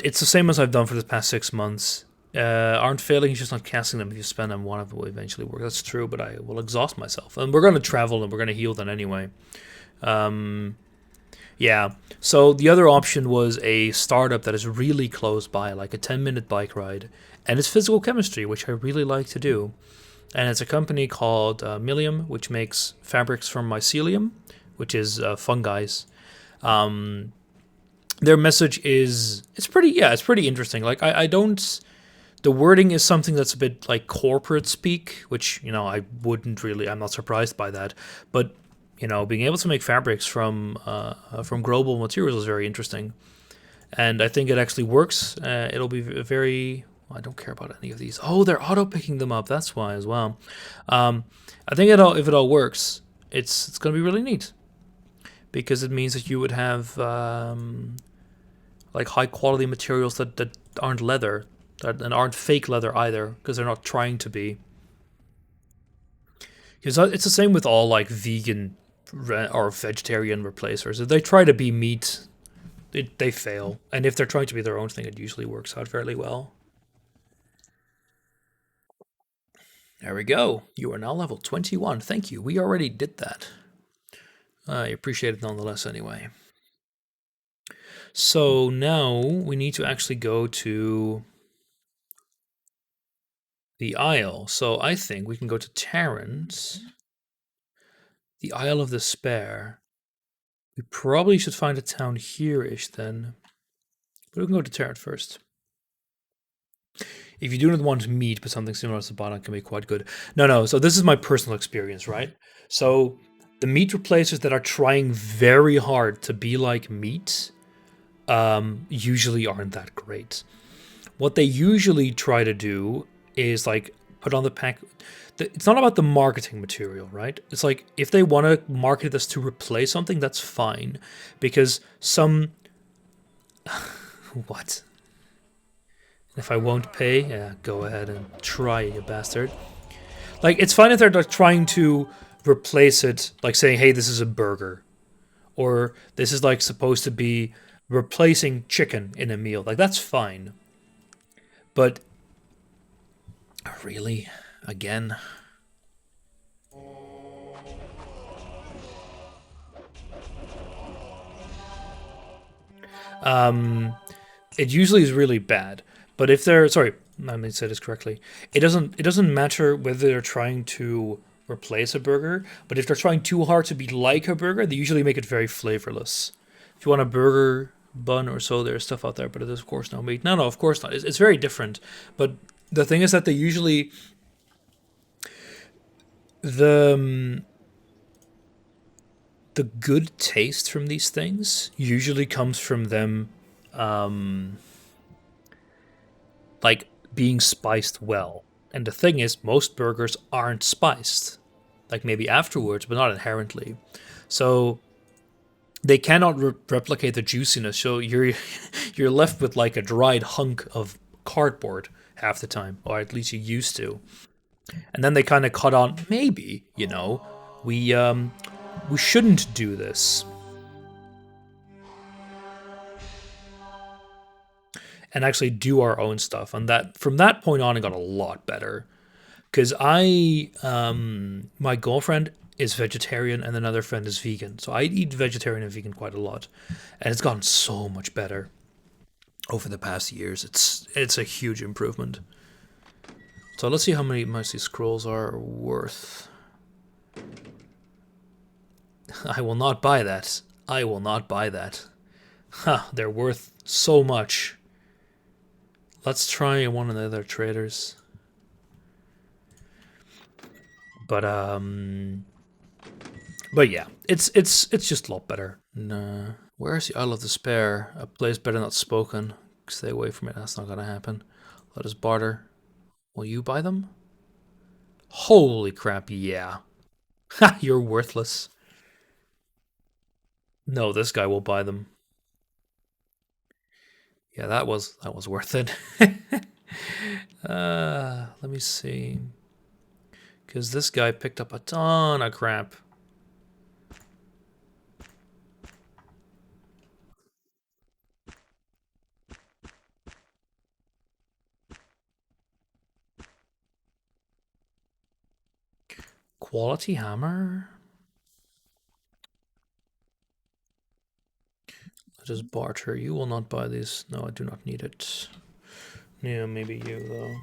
it's the same as I've done for the past 6 months. Aren't failing, just not casting them. If you spend them, one of them will eventually work. That's true, but I will exhaust myself. And we're going to travel and we're going to heal then anyway. Yeah, so the other option was a startup that is really close by, like a 10-minute bike ride. And it's physical chemistry, which I really like to do. And it's a company called Milium, which makes fabrics from mycelium, which is fungi. Their message is it's pretty interesting. Like I don't the wording is something that's a bit like corporate speak, which I wouldn't really. I'm not surprised by that, but being able to make fabrics from growable materials is very interesting, and I think it actually works. It'll be very. I don't care about any of these. Oh, they're auto picking them up. That's why as well. I think if it all works, it's going to be really neat because it means that you would have like high quality materials that aren't leather and aren't fake leather either because they're not trying to be. Because it's the same with all like vegan or vegetarian replacers. If they try to be meat, they fail. And if they're trying to be their own thing, it usually works out fairly well. There we go. You are now level 21. Thank you. We already did that. I appreciate it nonetheless anyway. So now we need to actually go to the Isle. So I think we can go to Terrans. The Isle of Despair. We probably should find a town here-ish then. But we can go to Terran first. If you do not want meat, but something similar to Sabana can be quite good. No. So this is my personal experience, right? So the meat replacers that are trying very hard to be like meat usually aren't that great. What they usually try to do is like put on the pack. It's not about the marketing material, right? It's like if they want to market this to replace something, that's fine. Because some... What? If I won't pay, yeah, go ahead and try, you bastard. Like, it's fine if they're like, trying to replace it, like saying, hey, this is a burger. Or this is like supposed to be replacing chicken in a meal. Like, that's fine. But, really? Again? It usually is really bad. But if they're let me say this correctly. It doesn't matter whether they're trying to replace a burger, but if they're trying too hard to be like a burger, they usually make it very flavorless. If you want a burger bun or so, there's stuff out there, but it is of course no meat. No, of course not. It's very different. But the thing is that they usually the good taste from these things usually comes from them like being spiced well. And the thing is, most burgers aren't spiced. Like maybe afterwards, but not inherently. So they cannot replicate the juiciness. So you're left with like a dried hunk of cardboard half the time, or at least you used to. And then they kind of cut on, maybe, we shouldn't do this. And actually do our own stuff. And that from that point on, it got a lot better. Because my girlfriend is vegetarian and another friend is vegan. So I eat vegetarian and vegan quite a lot. And it's gotten so much better. over the past years. It's a huge improvement. So let's see how much these scrolls are worth. I will not buy that. I will not buy that. Ha, they're worth so much. Let's try one of the other traders. But yeah, it's just a lot better. Nah. Where's the Isle of Despair? A place better not spoken. Stay away from it. That's not gonna happen. Let us barter. Will you buy them? Holy crap! Yeah. Ha! You're worthless. No, this guy will buy them. Yeah, that was worth it. Let me see. Because this guy picked up a ton of crap. Quality hammer? Let us barter. You will not buy this. No, I do not need it. Yeah, maybe you, though.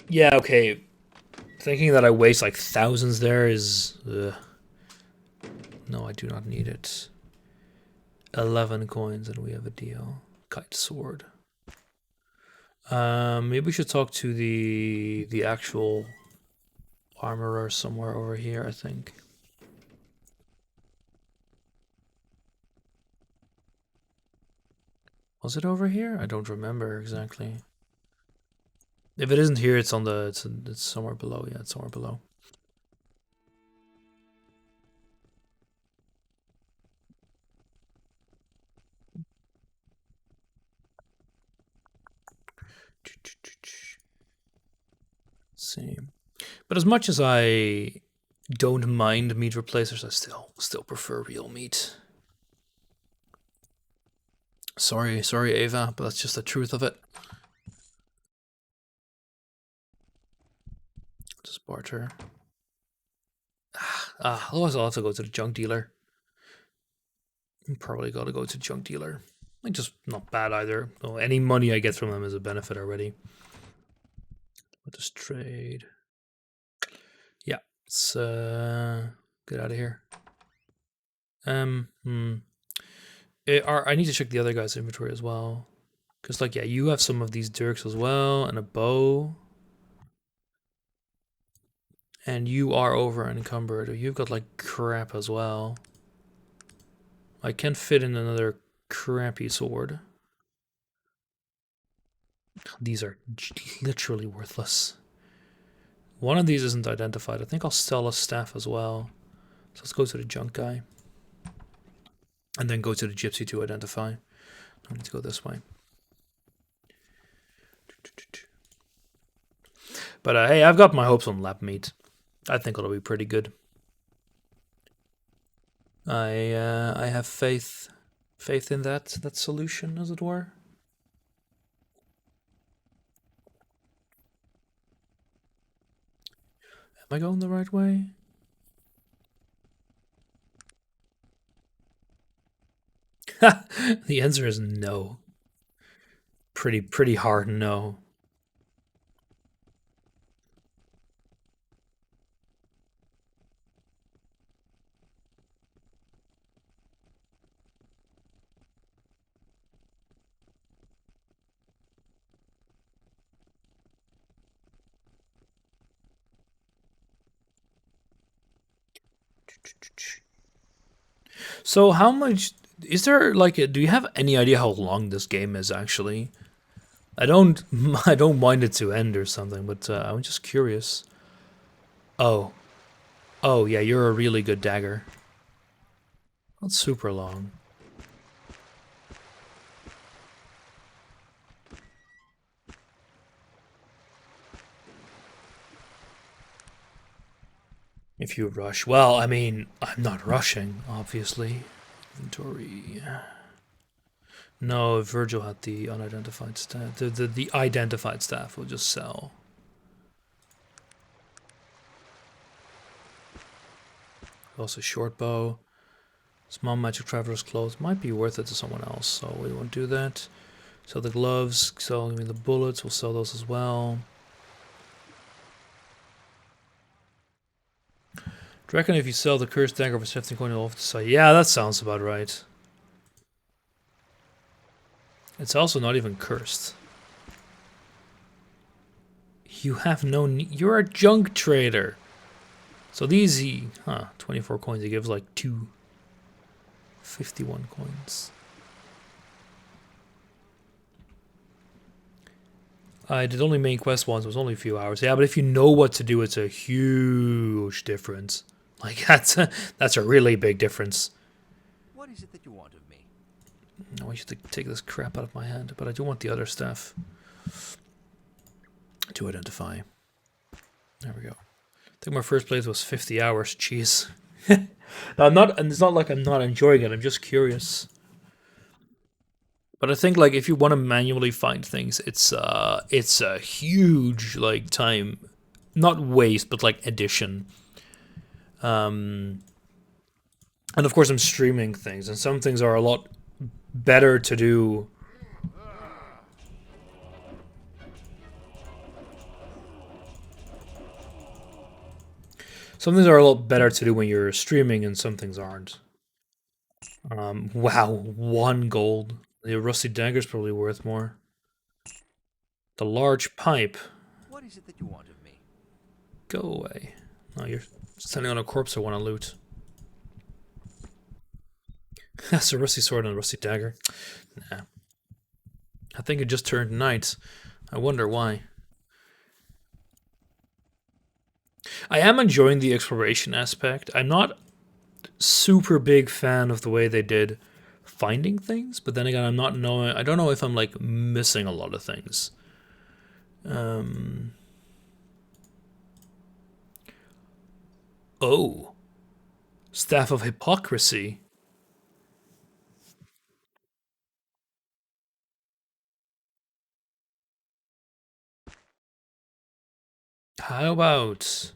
Yeah, okay. Thinking that I waste like thousands there is... No, I do not need it. 11 coins and we have a deal. Kite sword. Maybe we should talk to the actual armorer somewhere over here, I think. Was it over here? I don't remember exactly. If it isn't here, it's on the it's somewhere below. Yeah, it's somewhere below. See, but as much as I don't mind meat replacers, I still prefer real meat. Sorry, Ava, but that's just the truth of it. Just barter. Otherwise I'll have to go to the junk dealer. Probably gotta go to junk dealer. Like, just not bad either. Oh, any money I get from them is a benefit already. Let us trade. Yeah, let's get out of here. I need to check the other guy's inventory as well. Because, like, yeah, you have some of these dirks as well, and a bow. And you are over encumbered. You've got, like, crap as well. I can fit in another crappy sword. These are literally worthless. One of these isn't identified. I think I'll sell a staff as well. So let's go to the junk guy. And then go to the gypsy to identify. I need to go this way. But hey, I've got my hopes on lab meat. I think it'll be pretty good. I have faith in that solution, as it were. Am I going the right way? The answer is no. Pretty hard no. So how much is there, like, do you have any idea how long this game is actually? I don't mind it to end or something, but I'm just curious. Oh. Oh, yeah, you're a really good dagger. Not super long. If you rush. Well, I mean, I'm not rushing, obviously. Inventory. No, Virgil had the unidentified staff. The identified staff will just sell. Also short bow. Small magic traveler's clothes might be worth it to someone else, so we won't do that. Sell the gloves, sell me the bullets, we'll sell those as well. Do you reckon if you sell the cursed dagger for 17 coin, you'll off the side? Yeah, that sounds about right. It's also not even cursed. You have no need. You're a junk trader. So these, 24 coins, he gives like 51 coins. I did only main quest once, it was only a few hours. Yeah, but if you know what to do, it's a huge difference. Like, that's a really big difference. What is it that you want of me? I want you to take this crap out of my hand, but I do want the other stuff to identify. There we go. I think my first playthrough was 50 hours. Jeez. I'm not, and it's not like I'm not enjoying it. I'm just curious. But I think like if you want to manually find things, it's a huge like time, not waste, but like addition. And of course I'm streaming things, and some things are a lot better to do. Some things are a lot better to do when you're streaming, and some things aren't. Wow, 1 gold. The rusty dagger's probably worth more. The large pipe. What is it that you want of me? Go away. No, you're standing on a corpse I want to loot. That's a rusty sword and a rusty dagger. Nah. I think it just turned night. I wonder why. I am enjoying the exploration aspect. I'm not super big fan of the way they did finding things, but then again, I don't know if I'm like missing a lot of things. Oh. Staff of Hypocrisy. How about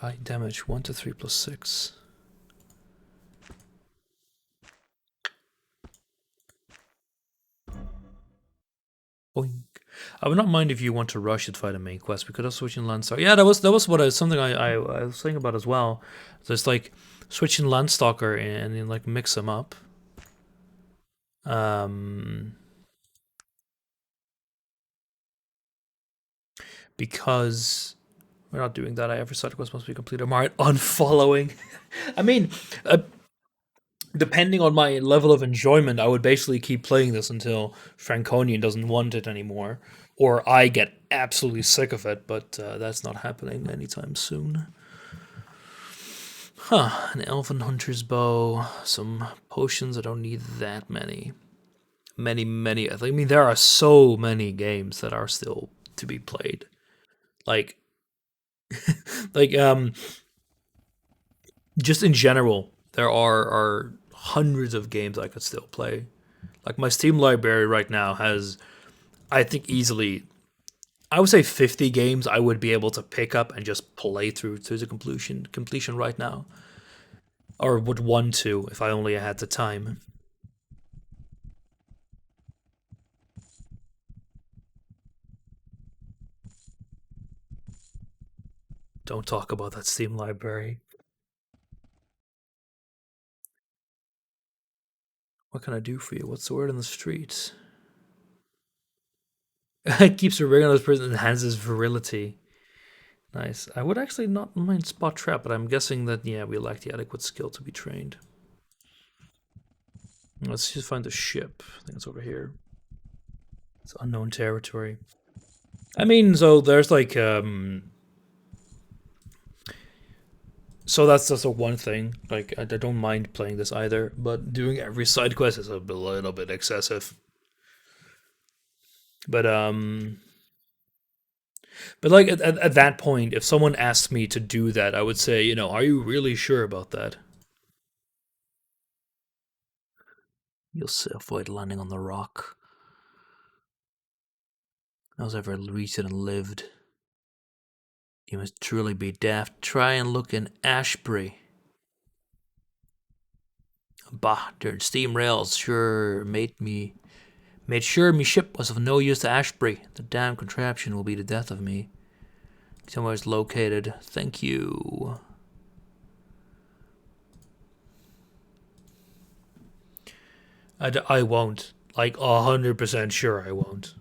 eye damage 1 to 3 plus 6? Boink. I would not mind if you want to rush it via the main quest. We could have switched in Landstalker. Yeah, that was what something I was thinking about as well. Just like switching Landstalker and then like mix them up. Because we're not doing that. Every side quest must be completed. I'm alright unfollowing. I mean, depending on my level of enjoyment, I would basically keep playing this until Franconian doesn't want it anymore, or I get absolutely sick of it. But that's not happening anytime soon. Huh? An elven hunter's bow, some potions. I don't need that many. Many. I mean, there are so many games that are still to be played. Like, like just in general, there are hundreds of games I could still play. Like my Steam library right now has, I think easily, I would say 50 games I would be able to pick up and just play through to the completion right now, or would want to if I only had the time. Don't talk about that Steam library. What can I do for you? What's the word on the street? It keeps a ring on this person and enhances virility. Nice. I would actually not mind spot trap, but I'm guessing that yeah, we lack the adequate skill to be trained. Let's just find the ship. I think it's over here. It's unknown territory. I mean, so there's like so that's just a one thing. Like I don't mind playing this either, but doing every side quest is a little bit excessive. But like at that point, if someone asked me to do that, I would say, are you really sure about that? You'll avoid landing on the rock. How's ever reached it and lived? You must truly be daft. Try and look in Ashbury. Bah, their steam rails sure made sure me ship was of no use to Ashbury. The damn contraption will be the death of me. Somewhere it's located. Thank you. I won't. Like 100% sure I won't.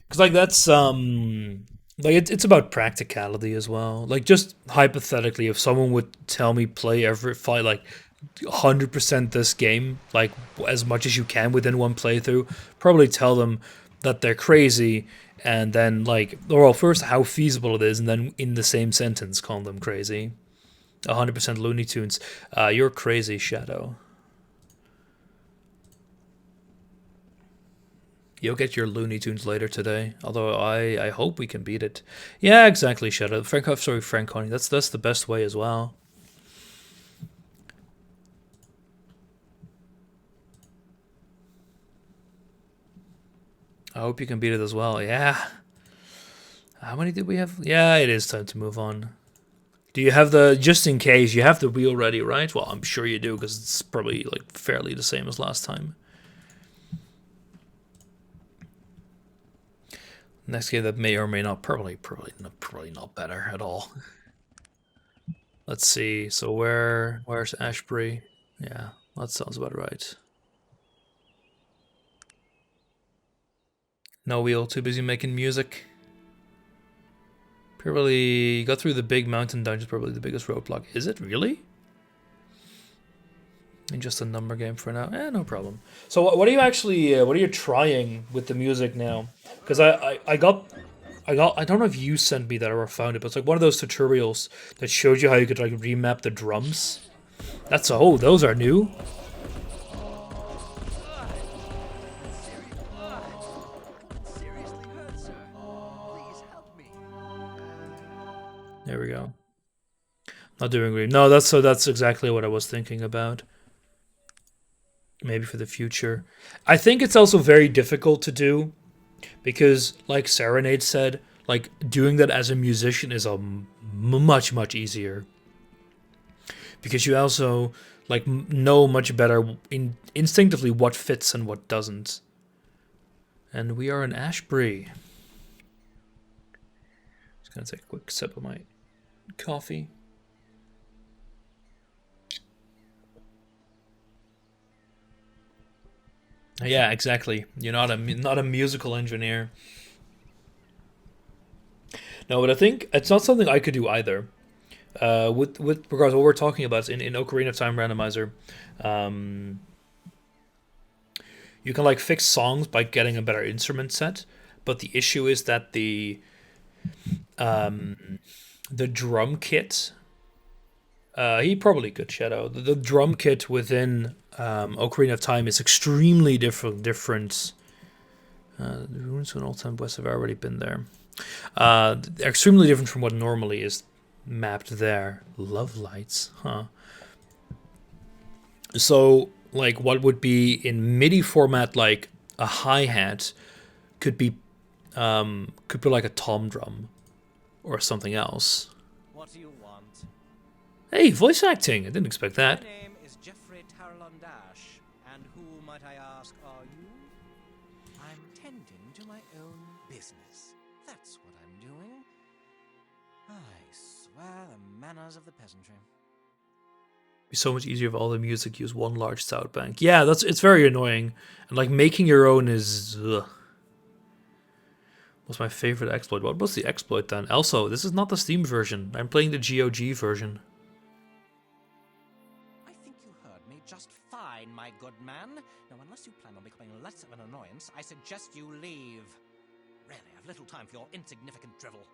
Because like that's like it's about practicality as well. Like just hypothetically, if someone would tell me play every fight like 100% this game, like as much as you can within one playthrough, probably tell them that they're crazy, and then like, well, first how feasible it is, and then in the same sentence call them crazy. 100% Looney Tunes. You're crazy, Shadow. You'll get your Looney Tunes later today. Although I hope we can beat it. Yeah, exactly, Shadow. Frank Coney. That's the best way as well. I hope you can beat it as well. Yeah. How many did we have? Yeah, it is time to move on. Do you have the, just in case, you have the wheel ready, right? Well, I'm sure you do, because it's probably like fairly the same as last time. Next game that may or may not, probably not better at all. Let's see. So where's Ashbury? Yeah, that sounds about right. No wheel, too busy making music. Probably got through the big mountain dungeon, probably the biggest roadblock. Is it really? And just a number game for now. No problem. So what are you actually, what are you trying with the music now? Because I got, I don't know if you sent me that or found it, but it's like one of those tutorials that showed you how you could like remap the drums. That's, oh, those are new. Seriously hurt, sir. Please help me. There we go. Not doing great. No, that's exactly what I was thinking about. Maybe for the future. I think it's also very difficult to do because, like Serenade said, like doing that as a musician is a much easier because you also like know much better instinctively what fits and what doesn't. And we are in Ashbury. Just gonna take a quick sip of my coffee. Yeah, exactly. You're not a musical engineer. No, but I think it's not something I could do either. With regards to what we're talking about in Ocarina of Time Randomizer, um, you can like fix songs by getting a better instrument set, but the issue is that the drum kit. He probably could Shadow. The drum kit within Ocarina of Time is extremely different. The ruins of an old time west have already been there. Extremely different from what normally is mapped there. Love lights, huh? So, like, what would be in MIDI format, like a hi hat, could be like a tom drum or something else. What do you want? Hey, voice acting! I didn't expect My that. name is Jeffrey Tarlondash, and who, might I ask, are you? I'm tending to my own business. That's what I'm doing. I swear the manners of the peasantry. Be so much easier if all the music used one large sound bank. Yeah, it's very annoying, and like making your own is. Ugh. What's my favorite exploit? What was the exploit then? Also, this is not the Steam version. I'm playing the GOG version. I think you heard me just fine, my good man. Now, unless you plan on becoming less of an annoyance, I suggest you leave. Really, I've little time for your insignificant drivel.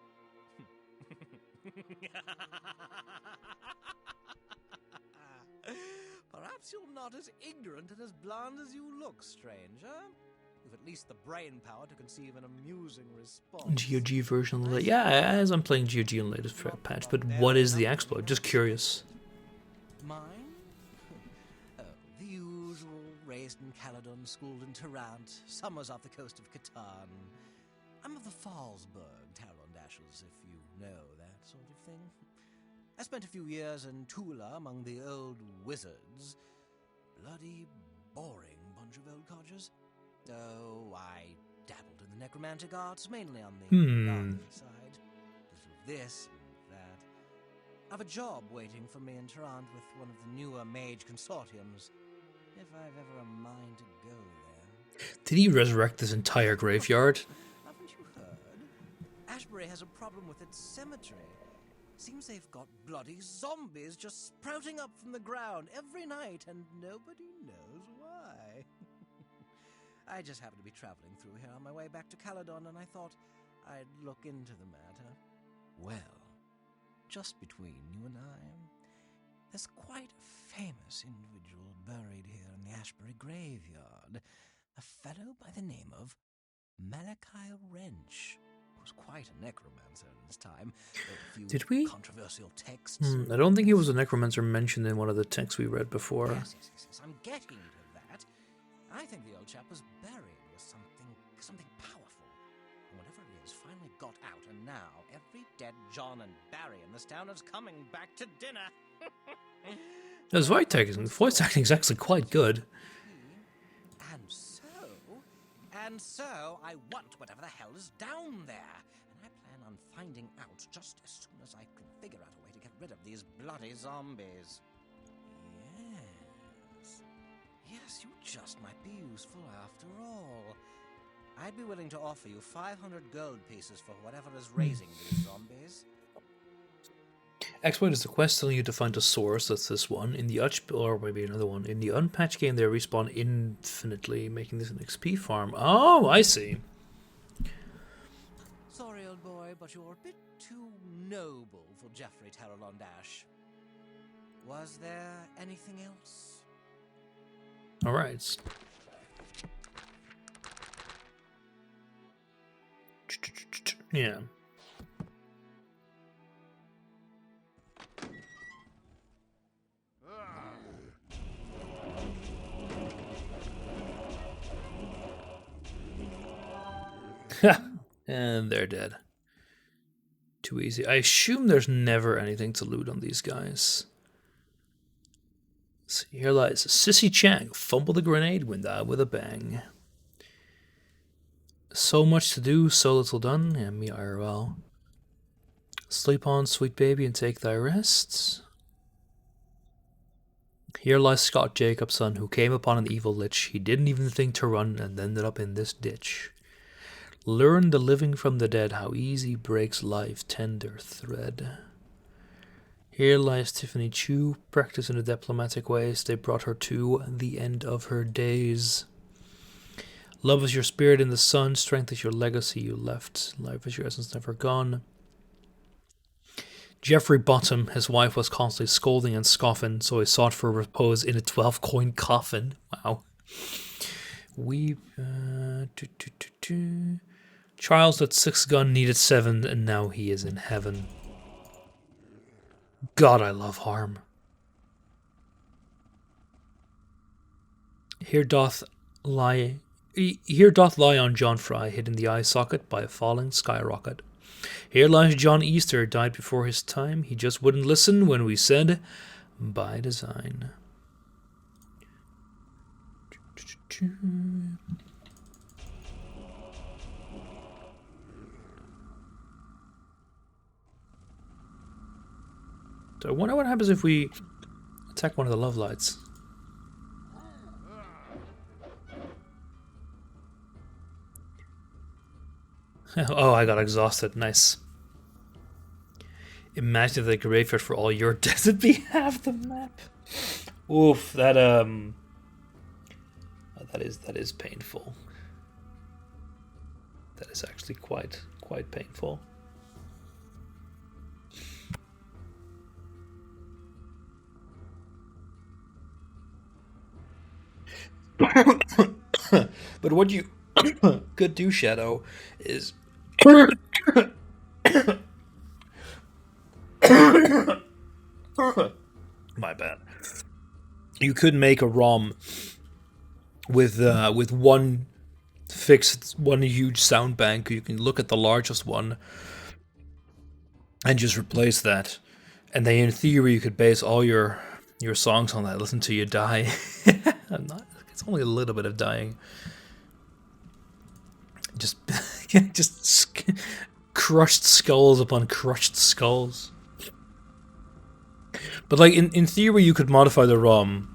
Perhaps you're not as ignorant and as bland as you look, stranger. You've at least the brain power to conceive an amusing response. GOG version. Yeah, as I'm playing GOG on the latest patch, but what is the exploit? Just curious. Mine? Oh, the usual, raised in Caledon, schooled in Tarant, summers off the coast of Catan. I'm of the Fallsburg Tarondashers, if you know that sort of thing. I spent a few years in Tula among the old wizards. Bloody boring bunch of old codgers. Oh, I dabbled in the necromantic arts, mainly on the darker side. Little of this and that. I've a job waiting for me in Toronto with one of the newer mage consortiums. If I've ever a mind to go there. Did he resurrect this entire graveyard? Haven't you heard? Ashbury has a problem with its cemetery. Seems they've got bloody zombies just sprouting up from the ground every night, and nobody knows why. I just happened to be traveling through here on my way back to Caledon, and I thought I'd look into the matter. Well, just between you and I, there's quite a famous individual buried here in the Ashbury graveyard. A fellow by the name of Malachi Wrench. Was quite a necromancer in his time. Did we? Controversial texts. I don't think he was a necromancer mentioned in one of the texts we read before. Yes. I'm getting to that. I think the old chap was buried with something powerful. And whatever it is finally got out, and now every dead John and Barry in this town is coming back to dinner. His voice acting is actually quite good. And so, I want whatever the hell is down there. And I plan on finding out just as soon as I can figure out a way to get rid of these bloody zombies. Yes, you just might be useful after all. I'd be willing to offer you 500 gold pieces for whatever is raising these zombies. Exploit is the quest telling you to find a source, that's this one. In the or maybe another one. In the unpatched game, they respawn infinitely, making this an XP farm. Oh, I see. Sorry, old boy, but you're a bit too noble for Geoffrey Terralondash. Was there anything else? Alright. Yeah. And they're dead. Too easy. I assume there's never anything to loot on these guys. So here lies Sissy Chang. Fumble the grenade, win that with a bang. So much to do, so little done. Yeah, me IRL. Sleep on, sweet baby, and take thy rest. Here lies Scott Jacobson, who came upon an evil lich. He didn't even think to run and ended up in this ditch. Learn the living from the dead, how easy breaks life tender thread. Here lies Tiffany Chu, practiced in the diplomatic ways they brought her to the end of her days. Love is your spirit in the sun, strength is your legacy you left, life is your essence never gone. Jeffrey Bottom, his wife was constantly scolding and scoffing, so he sought for repose in a 12-coin coffin. Wow. Charles at 6 gun needed 7, and now he is in heaven. God, I love harm. Here doth lie on John Fry, hid in the eye socket by a falling skyrocket. Here lies John Easter, died before his time. He just wouldn't listen when we said, by design. So I wonder what happens if we attack one of the love lights. Oh, I got exhausted. Nice. Imagine the graveyard for all your deaths would be half the map. Oof, that is painful. That is actually quite painful. But what you could do, Shadow, is my bad. You could make a ROM with one huge sound bank. You can look at the largest one and just replace that And then in theory, you could base all your songs on that. Listen till you die. I'm not. It's only a little bit of dying. Just, crushed skulls upon crushed skulls. But like in theory, you could modify the ROM.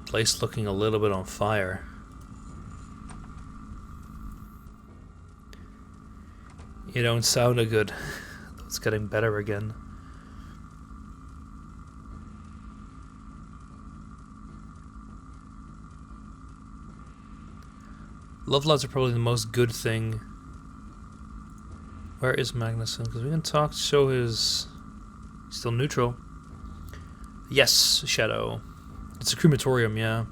Place looking a little bit on fire. You don't sound a good. It's getting better again. Love lights are probably the most good thing. Where is Magnuson? Because we can talk, show his... He's still neutral. Yes, Shadow. It's a crematorium, yeah.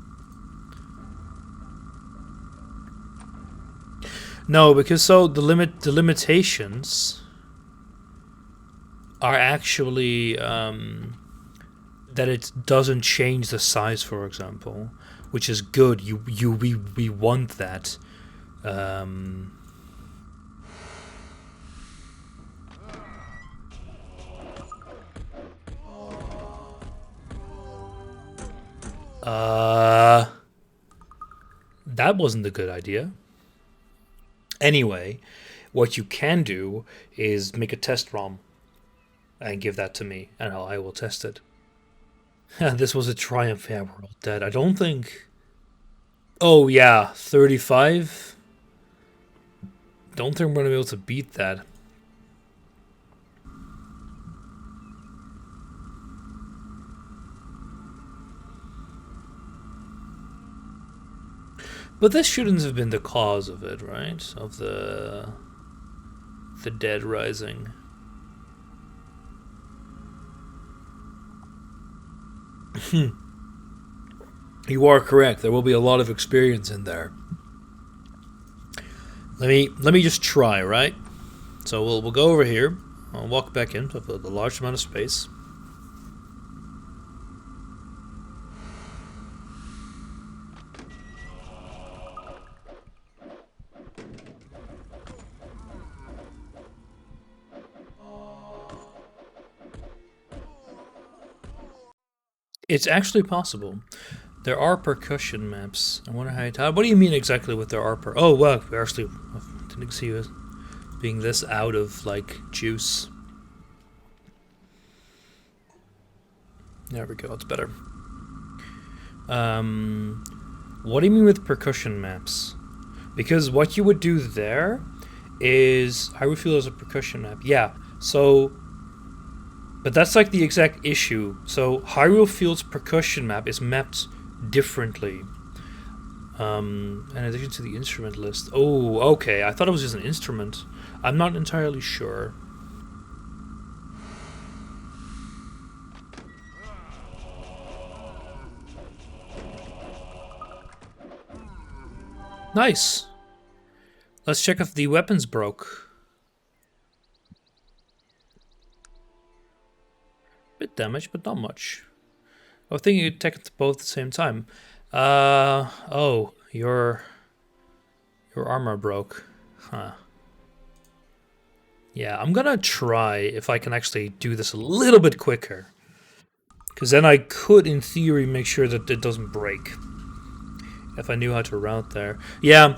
No, because so the limitations are actually that it doesn't change the size, for example, which is good. We want that. That wasn't a good idea. Anyway, what you can do is make a test ROM and give that to me, and I will test it. This was a triumph. Yeah, we're all dead. I don't think... Oh, yeah, 35? Don't think we're going to be able to beat that. But this shouldn't have been the cause of it, right? Of the dead rising. You are correct. There will be a lot of experience in there. Let me just try, right? So we'll go over here. I'll walk back into the large amount of space. It's actually possible. There are percussion maps. I wonder how. What do you mean exactly with there are Oh, well, we actually didn't see it being this out of like juice. There we go. It's better. What do you mean with percussion maps? Because what you would do there is Hyrule Field as a percussion map. Yeah. So. But that's like the exact issue. So Hyrule Field's percussion map is mapped differently. In addition to the instrument list. Oh, okay. I thought it was just an instrument. I'm not entirely sure. Nice. Let's check if the weapons broke. Bit damage, but not much. I was thinking you'd take it both at the same time. Oh, your armor broke. Huh. Yeah, I'm gonna try if I can actually do this a little bit quicker. Because then I could, in theory, make sure that it doesn't break. If I knew how to route there. Yeah,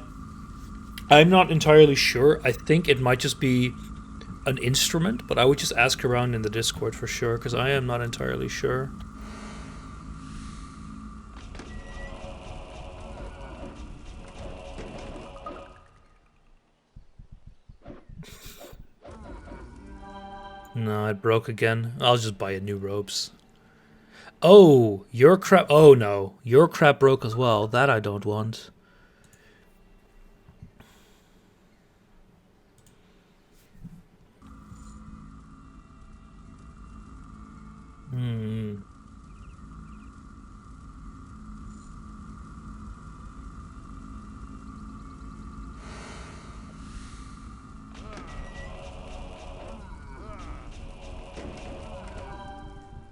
I'm not entirely sure. I think it might just be an instrument, but I would just ask around in the Discord for sure, because I am not entirely sure. No, it broke again. I'll just buy a new ropes. Oh, your crap. Oh no, your crap broke as well. That I don't want.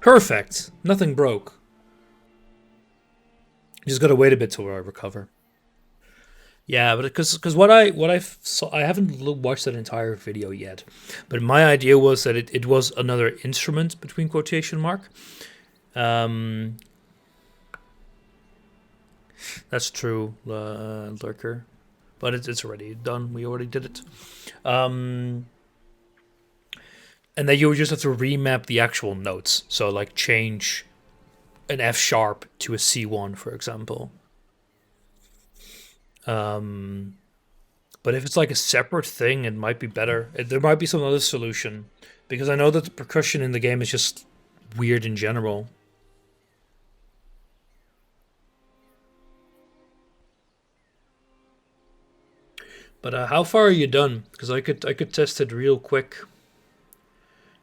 Perfect. Nothing broke. Just gotta wait a bit till I recover. Yeah, but because what I saw, I haven't watched that entire video yet, but my idea was that it was another instrument between quotation mark. Um, that's true, Lurker, but it's already done. We already did it. Um, and then you would just have to remap the actual notes. So like change an F sharp to a C1, for example. Um, but if it's like a separate thing, it might be better. There might be some other solution because I know that the percussion in the game is just weird in general. But how far are you done? Because I could test it real quick.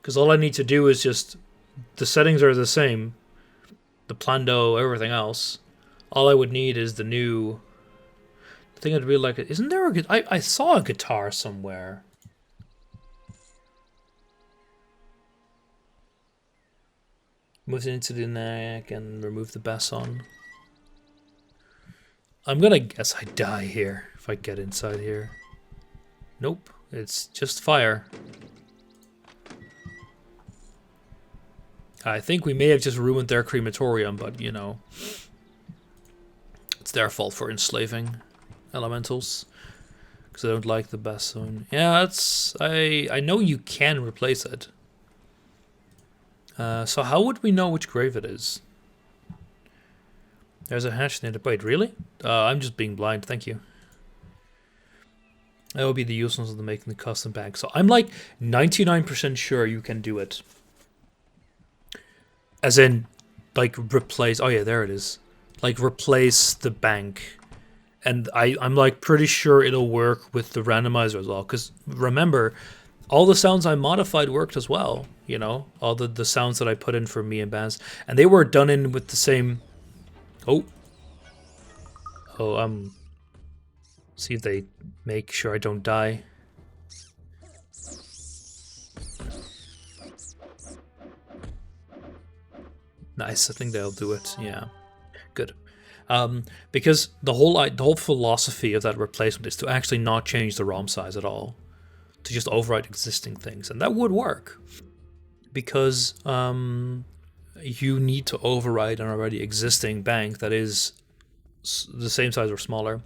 Because all I need to do is just the settings are the same, the plando, everything else. All I would need is the new. The thing I'd really like it. Isn't there a? I saw a guitar somewhere. Move it into the neck and remove the basson. I'm gonna guess I die here if I get inside here. Nope, it's just fire. I think we may have just ruined their crematorium, but you know, it's their fault for enslaving elementals because I don't like the basson. Yeah, it's I know you can replace it. So how would we know which grave it is? There's a hatch near the wait, really? I'm just being blind. Thank you. That would be the useless of making the custom bag. So I'm like 99% sure you can do it. As in, like, replace... Oh, yeah, there it is. Like, replace the bank. And I'm like, pretty sure it'll work with the randomizer as well. Because, remember, all the sounds I modified worked as well. You know? All the sounds that I put in for me and Baz. And they were done in with the same... Oh. Oh, see if they make sure I don't die. Nice, I think they'll do it. Yeah, good. Because the whole philosophy of that replacement is to actually not change the ROM size at all, to just overwrite existing things, and that would work. Because you need to override an already existing bank that is the same size or smaller.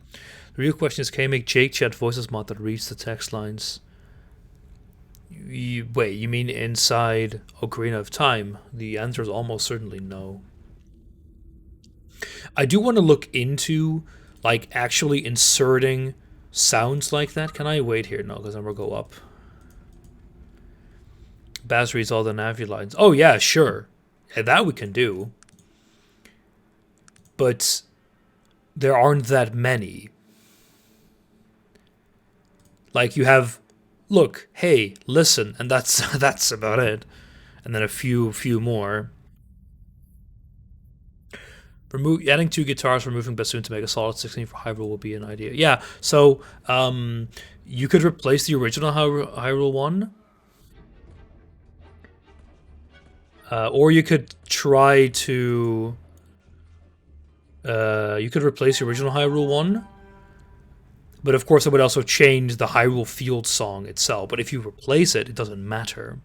The real question is, can you make Jake Chat voices mod that reads the text lines? Wait, you mean inside Ocarina of Time? The answer is almost certainly no. I do want to look into, like, actually inserting sounds like that. Can I wait here? No, because I'm going to go up. Baz reads all the Navi lines. Oh, yeah, sure. Yeah, that we can do. But there aren't that many. Like, you have, look, hey, listen, and that's about it. And then a few more. Adding 2 guitars, removing bassoon to make a solid 16 for Hyrule will be an idea. Yeah, so you could replace the original Hyrule one. Or you could try to... you could replace the original Hyrule one. But of course, it would also change the Hyrule Field song itself. But if you replace it, it doesn't matter.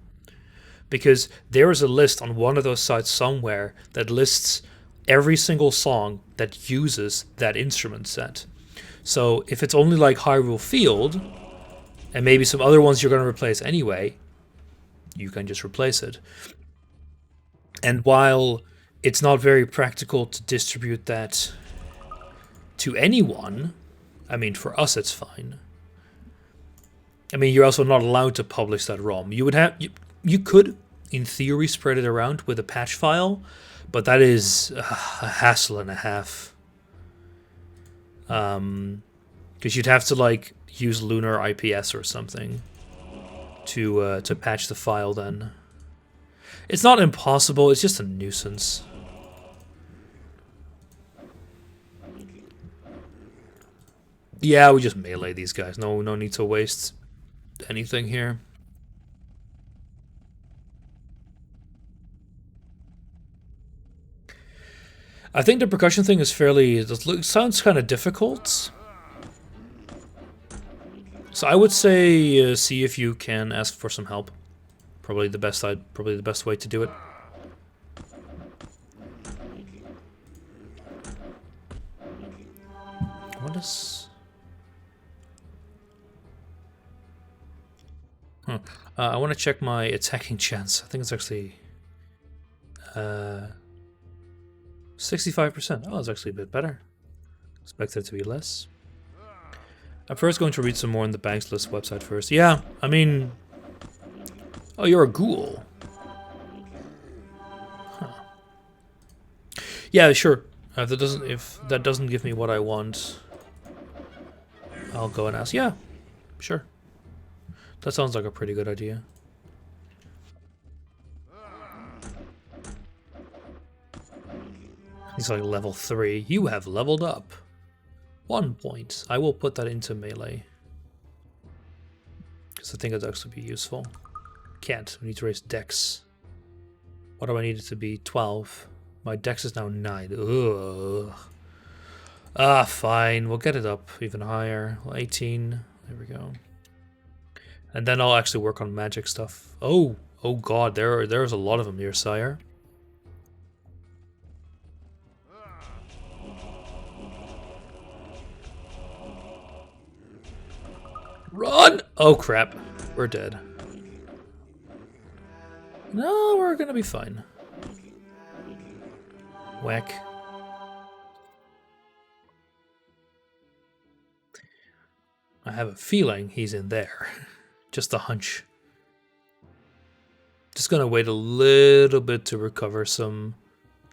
Because there is a list on one of those sites somewhere that lists every single song that uses that instrument set. So if it's only like Hyrule Field, and maybe some other ones you're going to replace anyway, you can just replace it. And while it's not very practical to distribute that to anyone, I mean, for us it's fine. I mean, you're also not allowed to publish that ROM. You would have, you could, in theory, spread it around with a patch file, but that is a hassle and a half. Because you'd have to like use Lunar IPS or something to patch the file. Then it's not impossible. It's just a nuisance. Yeah, we just melee these guys. No need to waste anything here. I think the percussion thing is fairly... It sounds kind of difficult. So I would say see if you can ask for some help. Probably the best way to do it. What is? Huh. I want to check my attacking chance. I think it's actually 65%. Oh, it's actually a bit better. Expected it to be less. I'm first going to read some more on the Banks List website first. Yeah, I mean... Oh, you're a ghoul. Huh. Yeah, sure. If that doesn't give me what I want, I'll go and ask. Yeah, sure. That sounds like a pretty good idea. He's like level 3. You have leveled up. 1 point. I will put that into melee. Because I think it'd actually be useful. Can't. We need to raise dex. What do I need it to be? 12. My dex is now 9. Ugh. Ah, fine. We'll get it up even higher. 18. There we go. And then I'll actually work on magic stuff. Oh god, there's a lot of them here, sire. Run! Oh crap, we're dead. No, we're gonna be fine. Whack. I have a feeling he's in there. Just a hunch. Just gonna wait a little bit to recover some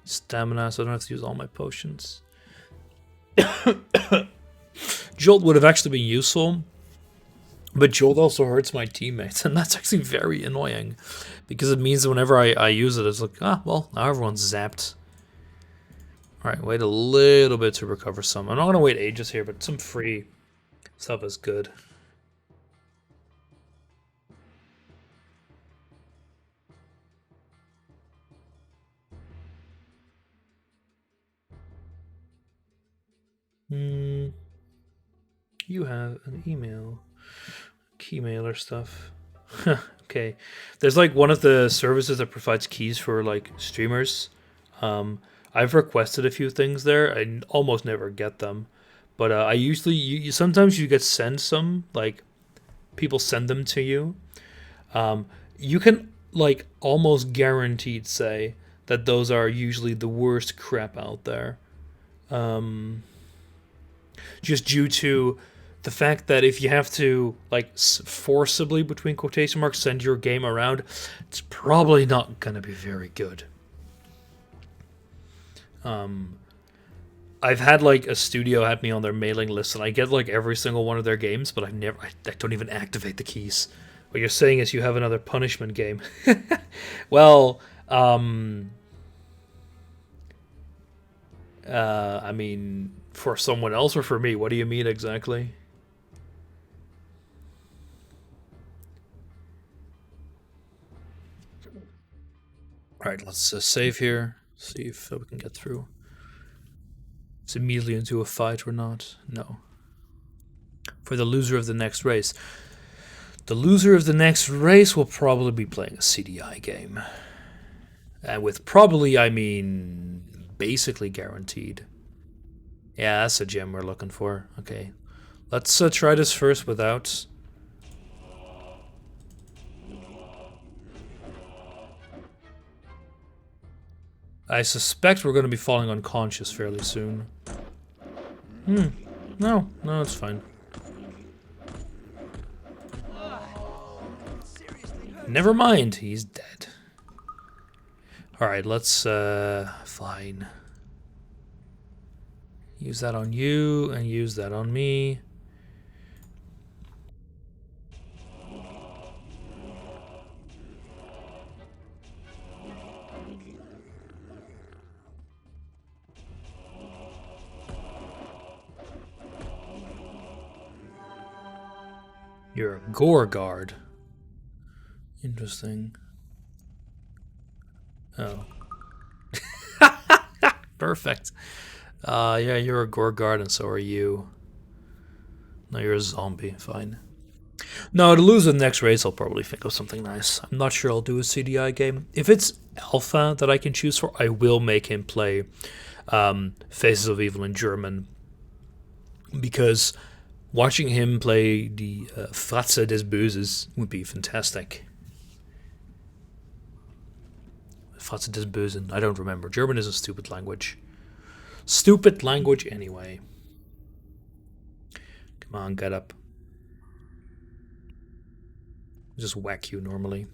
stamina so I don't have to use all my potions. Jolt would have actually been useful, but Jolt also hurts my teammates, and that's actually very annoying because it means that whenever I use it, it's like, ah, well, now everyone's zapped. Alright, wait a little bit to recover some. I'm not gonna wait ages here, but some free stuff is good. You have an email. Keymailer stuff. Okay. There's like one of the services that provides keys for like streamers. I've requested a few things there. I almost never get them. But I usually, sometimes you get sent some, like people send them to you. You can like almost guaranteed say that those are usually the worst crap out there. Just due to the fact that if you have to like forcibly, between quotation marks, send your game around, it's probably not gonna be very good. I've had like a studio had me on their mailing list, and I get like every single one of their games, but I don't even activate the keys. What you're saying is you have another punishment game. Well, I mean, for someone else or for me? What do you mean exactly? Alright, let's save here. See if we can get through. It's immediately into a fight or not? No. For the loser of the next race. The loser of the next race will probably be playing a CDI game. And with probably, I mean basically guaranteed. Yeah, that's a gem we're looking for. Okay. Let's try this first without... I suspect we're going to be falling unconscious fairly soon. No, it's fine. Never mind, he's dead. Alright, let's, fine. Use that on you, and use that on me. You're a gore guard. Interesting. Oh. Perfect. Yeah, you're a gore guard and so are you. No, you're a zombie. Fine. No, to lose the next race, I'll probably think of something nice. I'm not sure I'll do a CDI game. If it's Alpha that I can choose for, I will make him play Faces of Evil in German. Because watching him play the Fratze des Böses would be fantastic. Fratze des Bösen, I don't remember. German is a stupid language. Stupid language anyway. Come on, get up. Just whack you normally.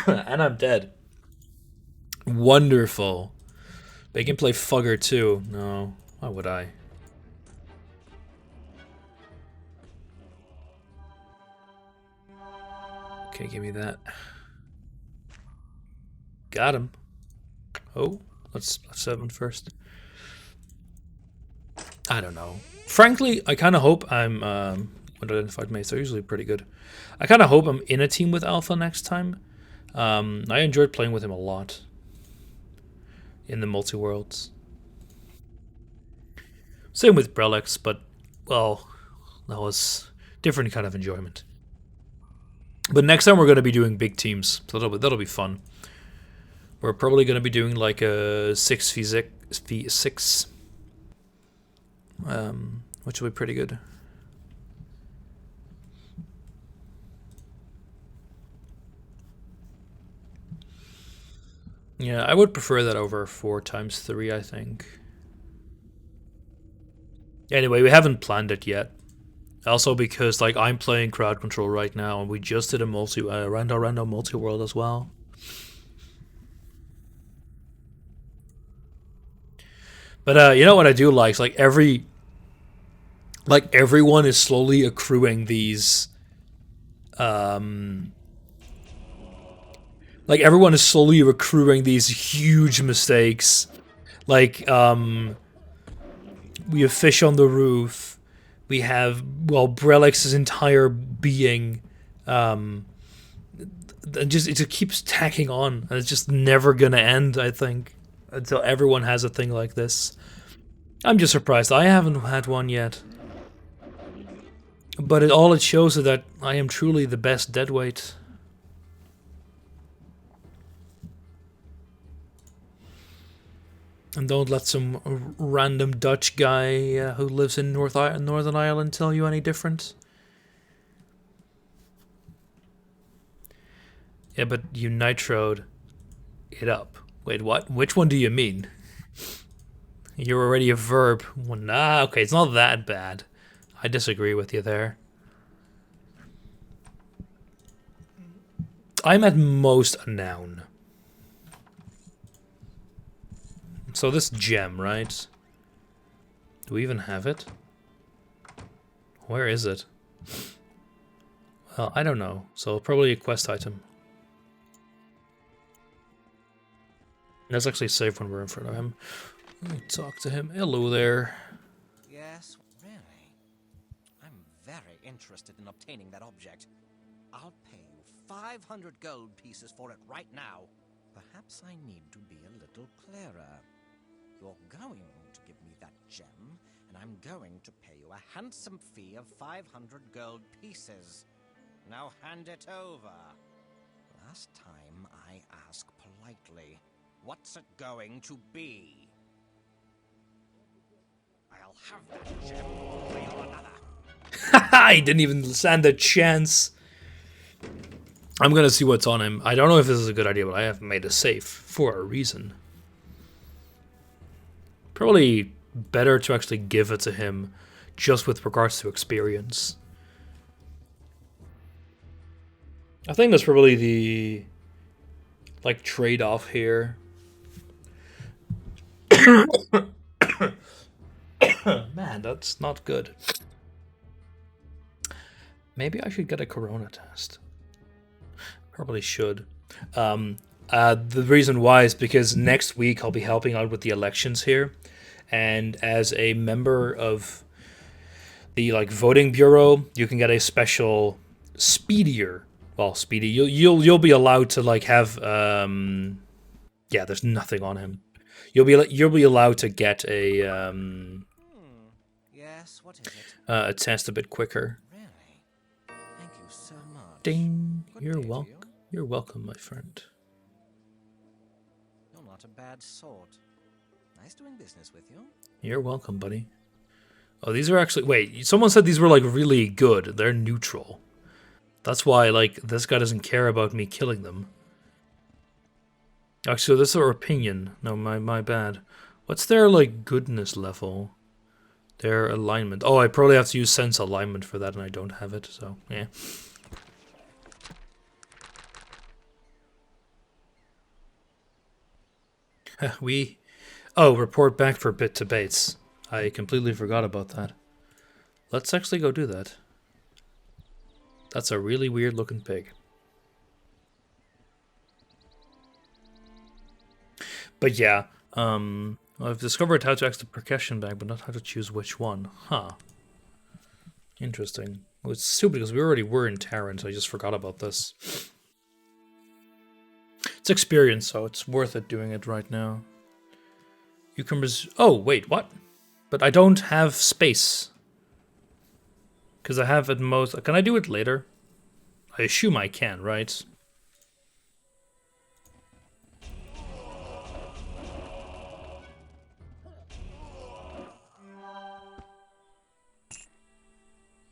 And I'm dead. Wonderful. They can play Fugger too. No, why would I? Okay, give me that. Got him. Oh, let's 7 first. I don't know. Frankly, I kind of hope I'm unidentified mates. They're usually pretty good. I kind of hope I'm in a team with Alpha next time. I enjoyed playing with him a lot in the multi-worlds. Same with Brelix, but, well, that was different kind of enjoyment. But next time we're going to be doing big teams, so that'll be fun. We're probably going to be doing like a 6v6, which will be pretty good. Yeah, I would prefer that over 4x3, I think. Anyway, we haven't planned it yet. Also because, like, I'm playing crowd control right now, and we just did a random multi-world as well. But you know what I do like? It's like everyone is slowly accruing these. Like everyone is slowly accruing these huge mistakes. Like we have fish on the roof. We have, well, Brelix's entire being. It just keeps tacking on, and it's just never gonna end, I think, until everyone has a thing like this. I'm just surprised I haven't had one yet. But all it shows is that I am truly the best deadweight. And don't let some random Dutch guy who lives in Northern Ireland tell you any different. Yeah, but you nitroed it up. Wait, what? Which one do you mean? You're already a verb. Well, nah, okay, it's not that bad. I disagree with you there. I'm at most a noun. So this gem, right? Do we even have it? Where is it? Well, I don't know. So probably a quest item. Let's actually save when we're in front of him. Let me talk to him. Hello there. Yes, really? I'm very interested in obtaining that object. I'll pay you 500 gold pieces for it right now. Perhaps I need to be a little clearer. You're going to give me that gem, and I'm going to pay you a handsome fee of 500 gold pieces. Now hand it over. Last time I asked politely, what's it going to be? I'll have that gem one way or another. He didn't even stand a chance. I'm gonna see what's on him. I don't know if this is a good idea, but I have made a save for a reason. Probably better to actually give it to him just with regards to experience. I think that's probably the like trade-off here. Man, that's not good. Maybe I should get a corona test. Probably should. The reason why is because next week I'll be helping out with the elections here, and as a member of the voting bureau, you can get a special speedier. Well, speedy. You'll be allowed to have yeah. There's nothing on him. You'll be allowed to get a Yes, what is it? a test a bit quicker. Really? Thank you so much. Ding! Good You're day to welcome. you. You're welcome, my friend. You're not a bad sort. Nice doing business with you. You're welcome, buddy. Oh, these are actually... Wait, someone said these were, like, really good. They're neutral. That's why, like, this guy doesn't care about me killing them. Actually, this is our opinion. No, my bad. What's their, like, goodness level? Their alignment. Oh, I probably have to use sense alignment for that, and I don't have it, so, yeah. Oh, report back for bit debates. I completely forgot about that. Let's actually go do that. That's a really weird looking pig. But yeah, I've discovered how to access the percussion bag, but not how to choose which one. Huh. Interesting. Well, it's stupid because we already were in Terran, so I just forgot about this. It's experience, so it's worth it doing it right now. You can oh, wait, what? But I don't have space. Because I have at most... Can I do it later? I assume I can, right?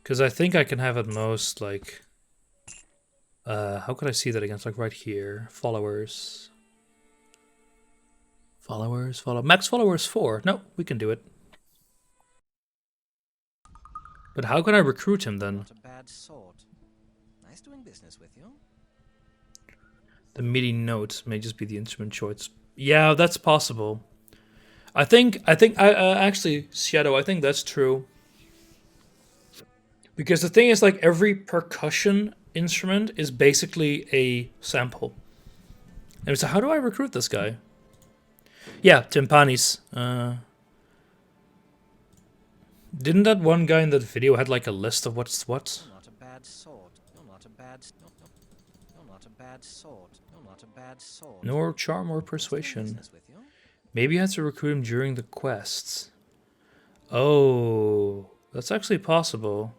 Because I think I can have at most, like... how could I see that against? Like right here. Followers. Followers, max followers 4. No, we can do it. But how can I recruit him then? Not a bad sort. Nice doing business with you. The MIDI note may just be the instrument choice. Yeah, that's possible. I think actually, Shadow, I think that's true. Because the thing is, like, every percussion instrument is basically a sample. And so how do I recruit this guy? Yeah, timpanis. Didn't that one guy in that video had like a list of what's what? You're not a bad sort. You're not a bad. You're not a bad sort. You're not a bad sort. Nor charm or persuasion. Maybe you have to recruit him during the quests. Oh, that's actually possible.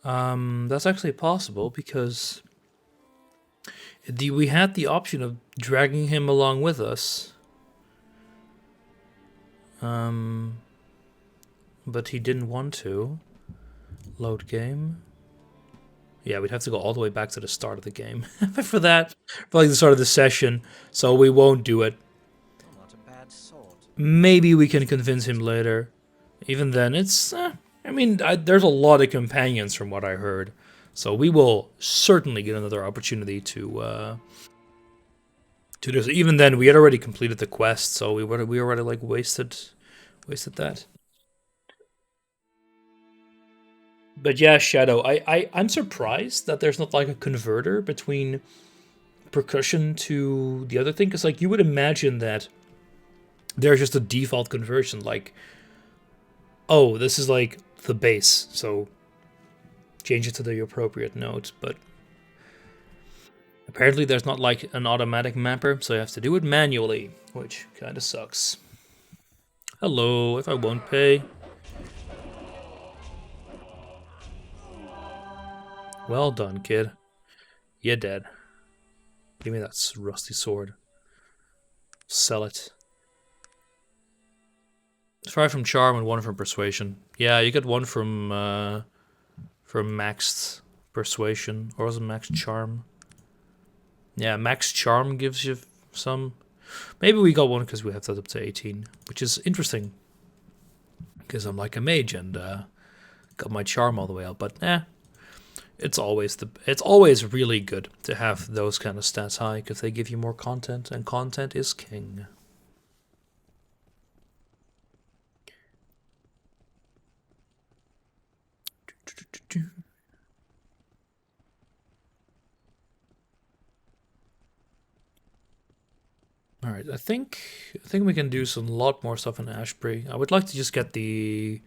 That's actually possible because we had the option of dragging him along with us. But he didn't want to. Load game. Yeah, we'd have to go all the way back to the start of the game for that, for like the start of the session. So we won't do it. Not a bad sort. Maybe we can convince him later. Even then, it's. I mean, there's a lot of companions from what I heard, so we will certainly get another opportunity to do this. Even then, we had already completed the quest, so we already like wasted that. But yeah, Shadow, I'm surprised that there's not like a converter between percussion to the other thing, because like you would imagine that there's just a default conversion, like, oh, this is like the bass, so change it to the appropriate note, but apparently there's not like an automatic mapper, so you have to do it manually, which kind of sucks. Hello, if I won't pay. Well done, kid. You're dead. Give me that rusty sword. Sell it. 5 from charm and 1 from persuasion. Yeah, you get 1 from maxed persuasion, or was it maxed charm? Yeah, maxed charm gives you some. Maybe we got 1 because we have that up to 18, which is interesting. Because I'm like a mage and got my charm all the way up, but it's always really good to have those kind of stats high because they give you more content, and content is king. All right, I think we can do some lot more stuff in Ashbury. I would like to just get the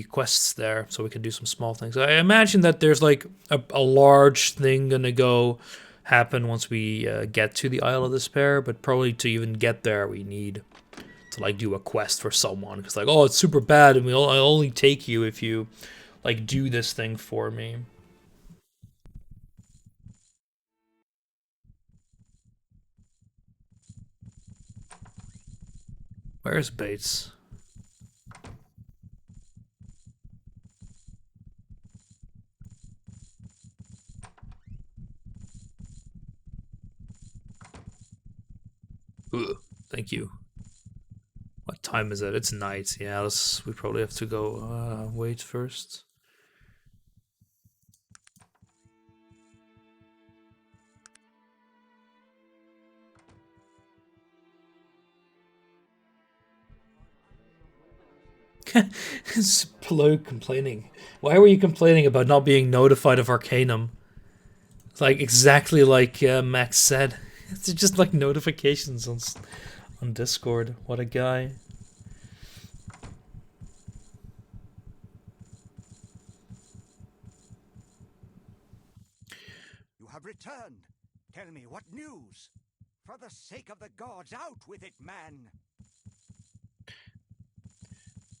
quests there so we can do some small things. I imagine that there's like a large thing gonna happen once we get to the Isle of Despair, but probably to even get there we need to like do a quest for someone because like, oh, it's super bad, and I'll only take you if you like do this thing for me. Where's Bates? Ugh, thank you. What time is it? It's night. Yeah, we probably have to go wait first. Splo complaining. Why were you complaining about not being notified of Arcanum? Like exactly like Max said. It's just like notifications on Discord. What a guy. You have returned. Tell me what news. For the sake of the gods, out with it, man.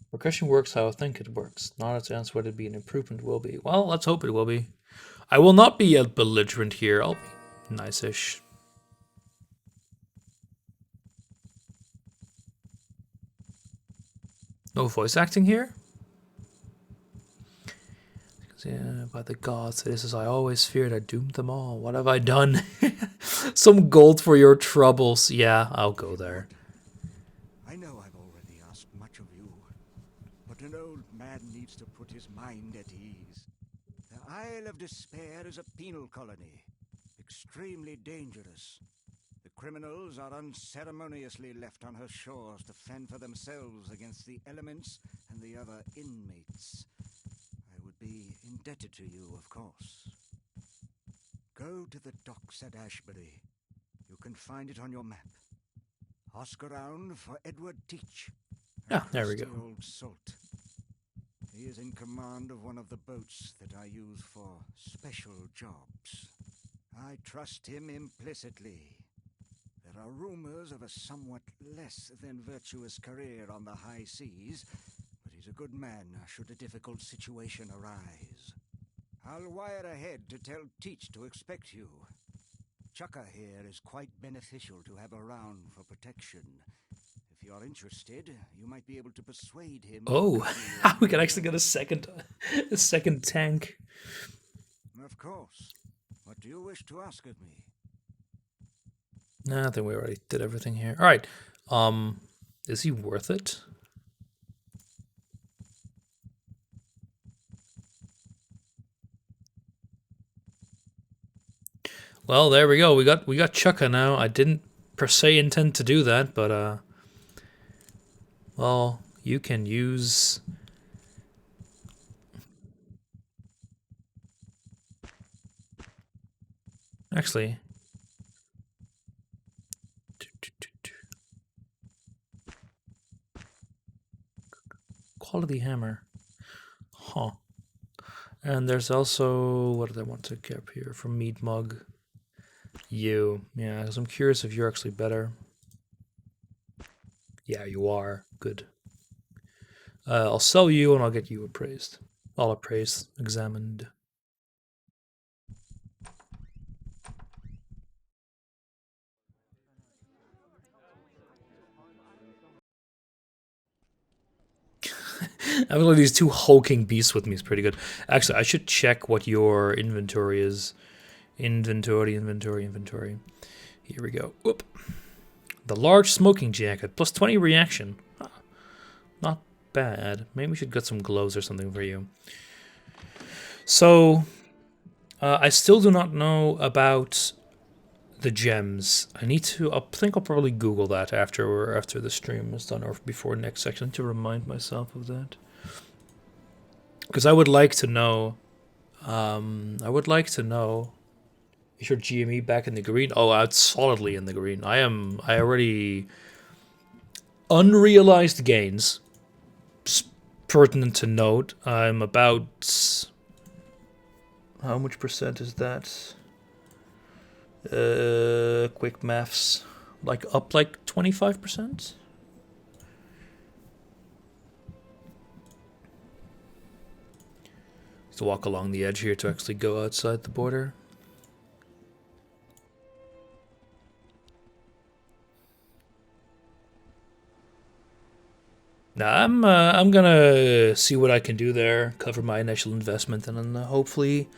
Percussion works how I think it works. Not a chance whether it be an improvement will be. Well, let's hope it will be. I will not be a belligerent here. I'll be nice-ish. No voice acting here? Yeah, by the gods, this is I always feared I doomed them all. What have I done? Some gold for your troubles. Yeah, I'll go there. I know I've already asked much of you, but an old man needs to put his mind at ease. The Isle of Despair is a penal colony, extremely dangerous. The criminals are unceremoniously left on her shores to fend for themselves against the elements and the other inmates. I would be indebted to you, of course. Go to the docks at Ashbury. You can find it on your map. Ask around for Edward Teach. Ah, there we go. Old salt. He is in command of one of the boats that I use for special jobs. I trust him implicitly. There are rumors of a somewhat less than virtuous career on the high seas, but he's a good man should a difficult situation arise. I'll wire ahead to tell Teach to expect you. Chukka here is quite beneficial to have around for protection. If you're interested, you might be able to persuade him. Oh, we can actually get a second tank. Of course. What do you wish to ask of me? Nah, I think we already did everything here. All right. Is he worth it? Well, there we go. We got Chukka now. I didn't per se intend to do that, but well, you can use. Actually, quality hammer. Huh. And there's also, what did I want to get here from Meat Mug? You. Yeah, because I'm curious if you're actually better. Yeah, you are. Good. I'll sell you and I'll get you appraised. All appraised, examined. Having like these two hulking beasts with me is pretty good. Actually, I should check what your inventory is. Inventory. Here we go. Whoop. The large smoking jacket, plus 20 reaction. Huh. Not bad. Maybe we should get some gloves or something for you. So, I still do not know about the gems. I think I'll probably Google that after the stream is done or before next section to remind myself of that. Because I would like to know. Is your GME back in the green? Oh, it's solidly in the green. I already unrealized gains. Pertinent to note. I'm about. How much percent is that? Quick maths. Up 25%? to walk along the edge here to actually go outside the border. Now I'm gonna see what I can do there, cover my initial investment, and then hopefully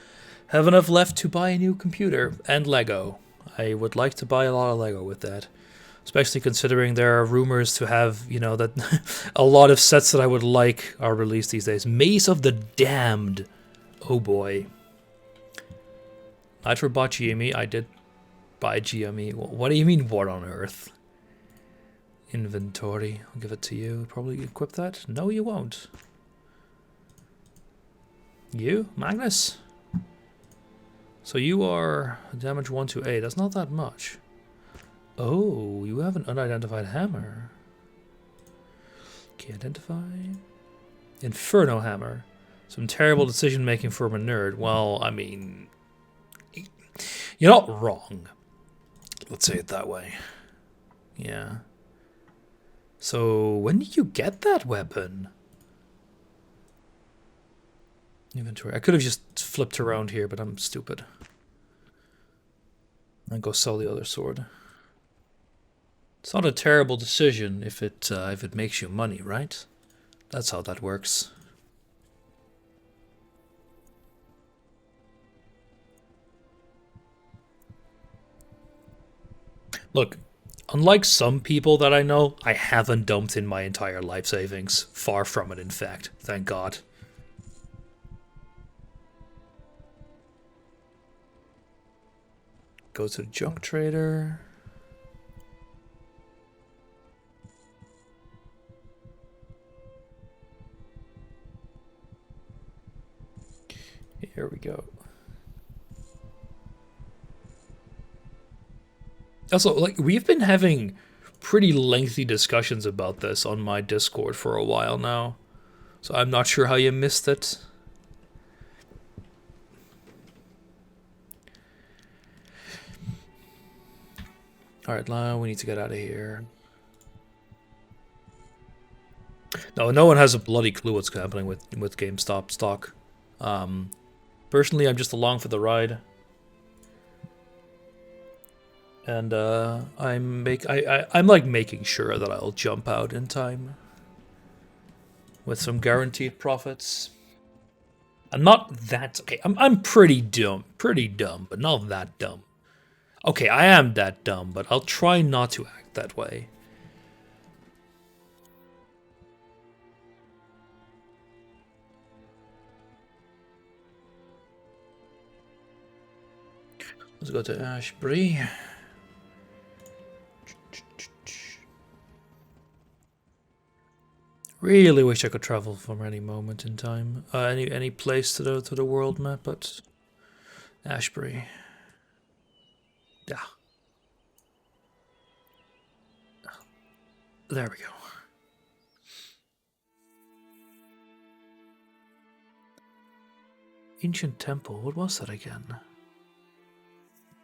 have enough left to buy a new computer and Lego. I would like to buy a lot of Lego with that, especially considering there are rumors to have, you know, that a lot of sets that I would like are released these days. Maze of the Damned. Oh boy. Nitro bought GME. I did buy GME. What do you mean, what on earth? Inventory. I'll give it to you. Probably equip that? No, you won't. You? Magnus? So you are damage 1 to 8. That's not that much. Oh, you have an unidentified hammer. Can identify. Inferno hammer. Some terrible decision making from a nerd. Well, I mean, you're not wrong. Let's say it that way. Yeah. So when did you get that weapon? Inventory. I could have just flipped around here, but I'm stupid. And go sell the other sword. It's not a terrible decision if it makes you money, right? That's how that works. Look, unlike some people that I know, I haven't dumped in my entire life savings. Far from it, in fact. Thank God. Go to the junk trader. Here we go. Also, like, we've been having pretty lengthy discussions about this on my Discord for a while now. So I'm not sure how you missed it. Alright, now we need to get out of here. No one has a bloody clue what's happening with GameStop stock. Personally, I'm just along for the ride. And I'm like making sure that I'll jump out in time with some guaranteed profits. I'm not that okay. I'm pretty dumb, but not that dumb. Okay, I am that dumb, but I'll try not to act that way. Let's go to Ashbury. Really wish I could travel from any moment in time, any place to the world map, but Ashbury. Yeah. There we go. Ancient temple. What was that again?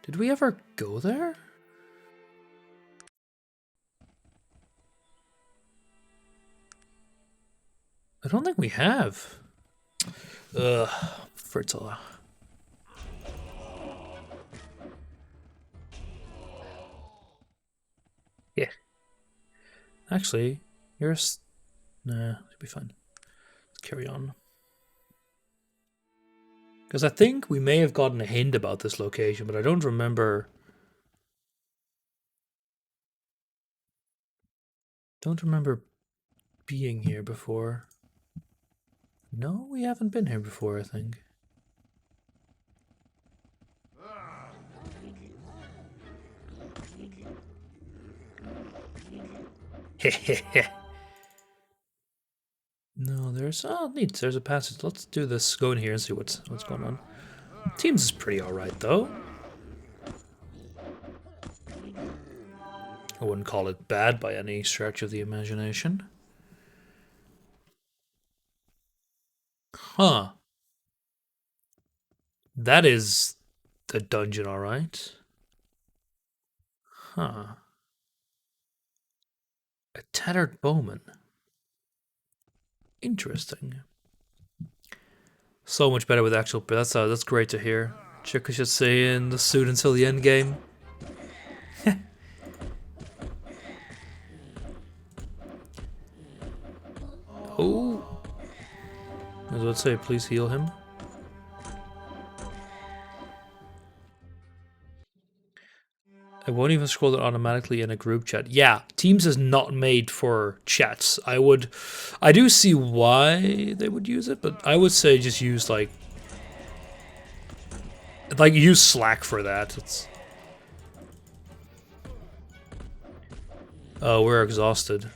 Did we ever go there? I don't think we have. Ugh, Fertila. Yeah. Actually, you're nah, it'll be fine. Let's carry on. Because I think we may have gotten a hint about this location, but I don't remember. Don't remember being here before. No, we haven't been here before, I think. No, there's neat. There's a passage. Let's do this. Go in here and see what's going on. Teams is pretty alright though. I wouldn't call it bad by any stretch of the imagination. Huh. That is a dungeon, alright. Huh. A tattered bowman. Interesting. So much better with actual. That's great to hear. Chica should stay in the suit until the end game. Oh, I was about to say, please heal him. I won't even scroll it automatically in a group chat. Yeah, Teams is not made for chats. I do see why they would use it, but I would say just use like use Slack for that. Oh, we're exhausted.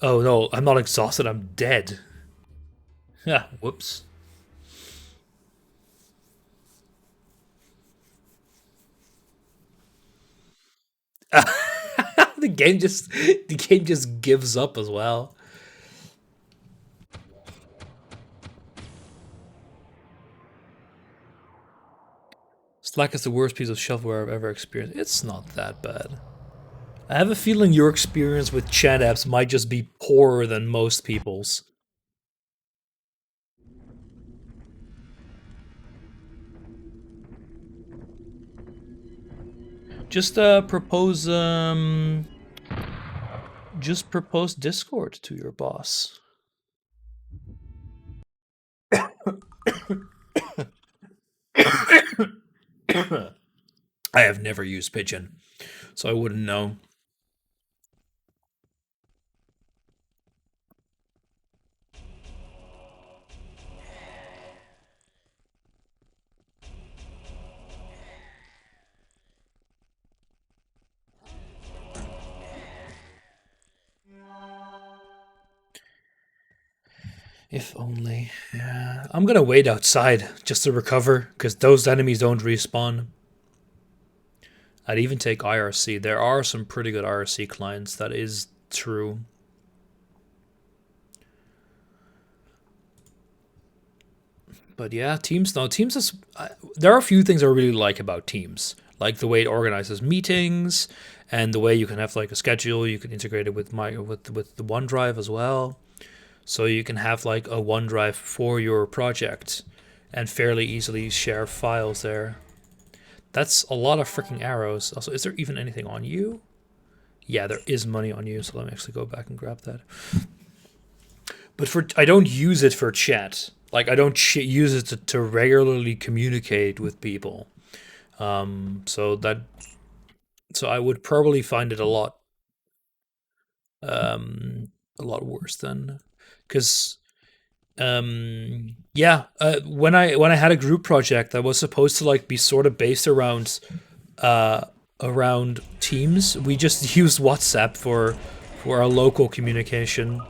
Oh no, I'm not exhausted, I'm dead. Yeah, whoops. the game just gives up as well. Slack is the worst piece of shovelware I've ever experienced. It's not that bad. I have a feeling your experience with chat apps might just be poorer than most people's. Just propose Discord to your boss. I have never used Pigeon, so I wouldn't know. If only. Yeah. I'm gonna wait outside just to recover, because those enemies don't respawn. I'd even take IRC. There are some pretty good IRC clients, that is true. But yeah, Teams, no, Teams is... there are a few things I really like about Teams. Like the way it organizes meetings, and the way you can have like a schedule, you can integrate it with the OneDrive as well. So you can have like a OneDrive for your project and fairly easily share files there. That's a lot of freaking arrows. Also, is there even anything on you? Yeah, there is money on you, so let me actually go back and grab that. But I don't use it for chat. Like, I don't use it to regularly communicate with people. So I would probably find it a lot worse than... because yeah, when I had a group project that was supposed to like be sort of based around Teams, we just used WhatsApp for our local communication,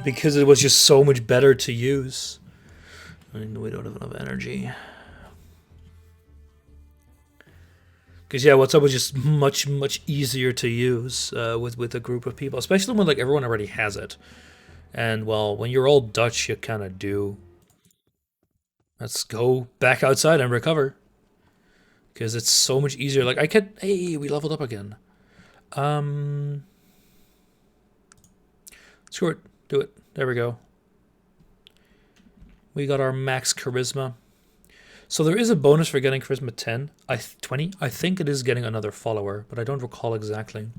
because it was just so much better to use. I mean, we don't have enough energy. Because yeah, WhatsApp was just much easier to use with a group of people, especially when like everyone already has it. And well, when you're all Dutch, you kind of do. Let's go back outside and recover, because it's so much easier. Like hey, we leveled up again. Screw it, do it. There we go. We got our max charisma. So there is a bonus for getting charisma 10, 20. I think it is getting another follower, but I don't recall exactly.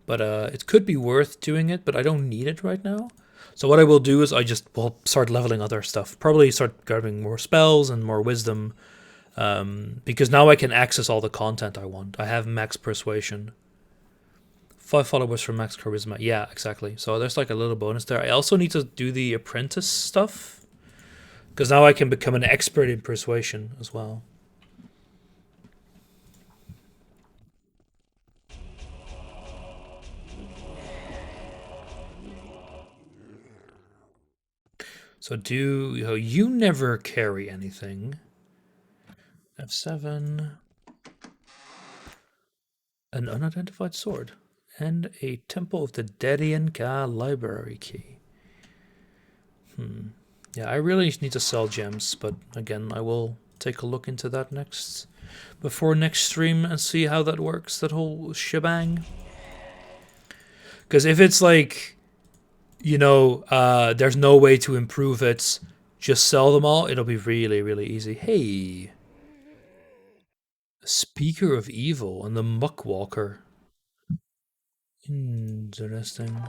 But it could be worth doing it, but I don't need it right now. So what I will do is will start leveling other stuff. Probably start grabbing more spells and more wisdom, because now I can access all the content I want. I have max persuasion. 5 followers for max charisma. Yeah, exactly. So there's like a little bonus there. I also need to do the apprentice stuff, because now I can become an expert in persuasion as well. So you never carry anything. F7. An unidentified sword. And a Temple of the Dedian Ka library key. Yeah, I really need to sell gems, but again, I will take a look into that before next stream and see how that works, that whole shebang. Because if it's like, there's no way to improve it, just sell them all, it'll be really, really easy. Hey, Speaker of Evil and the Muckwalker. Interesting.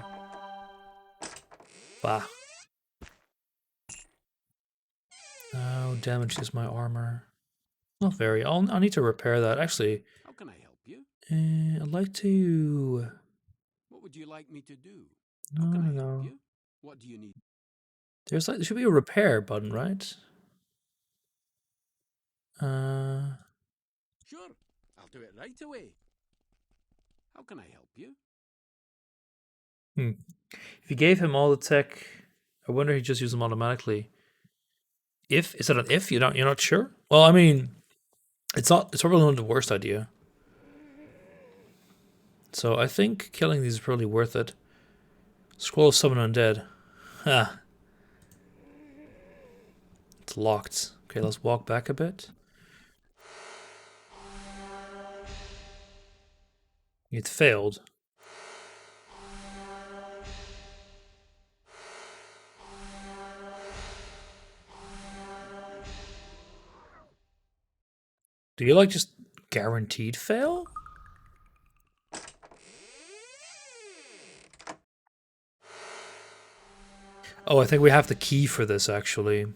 Bah. How damaged is my armor? Not very. I'll need to repair that. Actually, How can I help you? I'd like to. What would you like me to do? No, How can I no, help no. you? What do you need? There should be a repair button, right? Sure, I'll do it right away. How can I help you? If you gave him all the tech, I wonder if he just used them automatically. If is that an if? You're not sure? Well, I mean, it's not. It's probably not the worst idea. So I think killing these is probably worth it. Scroll of Summon Undead. Ha. It's locked. Okay, let's walk back a bit. It failed. Do you like just guaranteed fail? Oh, I think we have the key for this actually.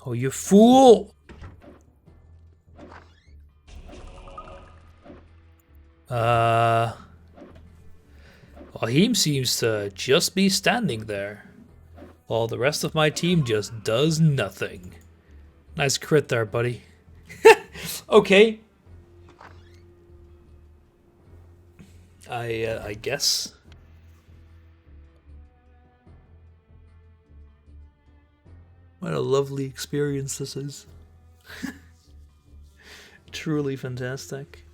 Oh, you fool! Wahim seems to just be standing there, while the rest of my team just does nothing. Nice crit there, buddy. Okay. I guess. What a lovely experience this is. Truly fantastic.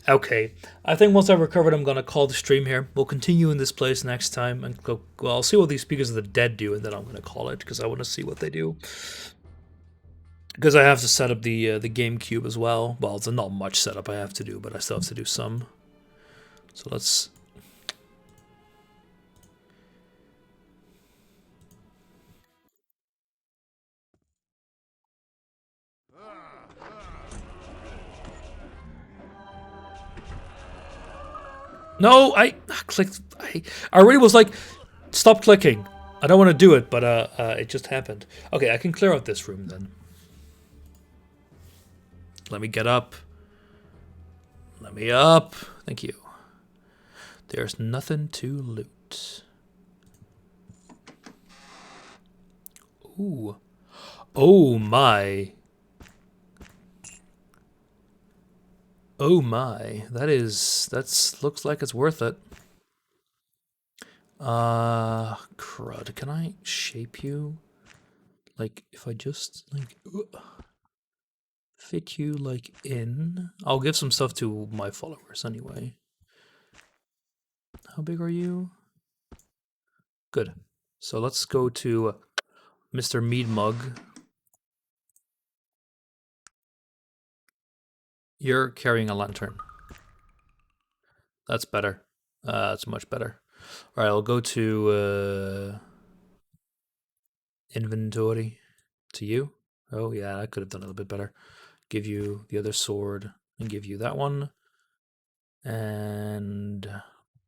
Okay, I think once I've recovered, I'm gonna call the stream here. We'll continue in this place next time, and go. Well, I'll see what these Speakers of the Dead do, and then I'm gonna call it because I want to see what they do. Because I have to set up the GameCube as well. Well, it's not much setup I have to do, but I still have to do some. So let's. No, I clicked. I really was like, stop clicking. I don't want to do it, but it just happened. Okay, I can clear out this room then. Let me get up. Let me up. Thank you. There's nothing to loot. Ooh. Oh my. Oh my. That's looks like it's worth it. Crud. Can I shape you? Like, if I just, like, fit you, like, in? I'll give some stuff to my followers anyway. How big are you? Good. So let's go to Mr. Mead Mug. You're carrying a lantern. That's better. That's much better. All right, I'll go to inventory. To you. Oh yeah, I could have done a little bit better. Give you the other sword and give you that one. And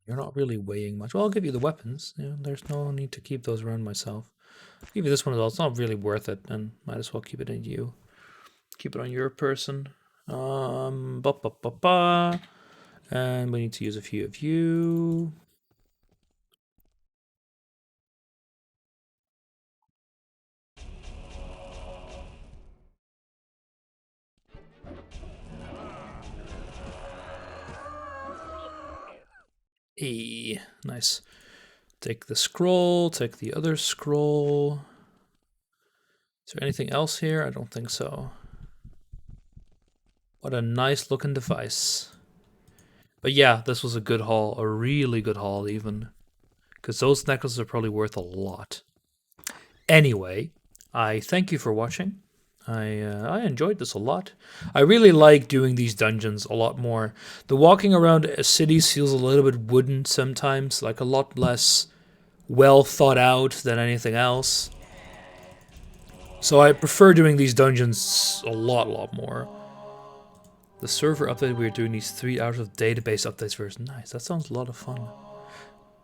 you're not really weighing much. Well, I'll give you the weapons. There's no need to keep those around myself. I'll give you this one as well. It's not really worth it, and might as well keep it in you. Keep it on your person. And we need to use a few of you. Hey, nice. Take the scroll, take the other scroll. Is there anything else here? I don't think so. What a nice looking device. But yeah, this was a good haul, a really good haul even. Because those necklaces are probably worth a lot. Anyway, I thank you for watching. I enjoyed this a lot. I really like doing these dungeons a lot more. The walking around cities feels a little bit wooden sometimes, like a lot less well thought out than anything else. So I prefer doing these dungeons a lot more. The server update, we're doing these 3 hours of database updates first. Nice, that sounds a lot of fun.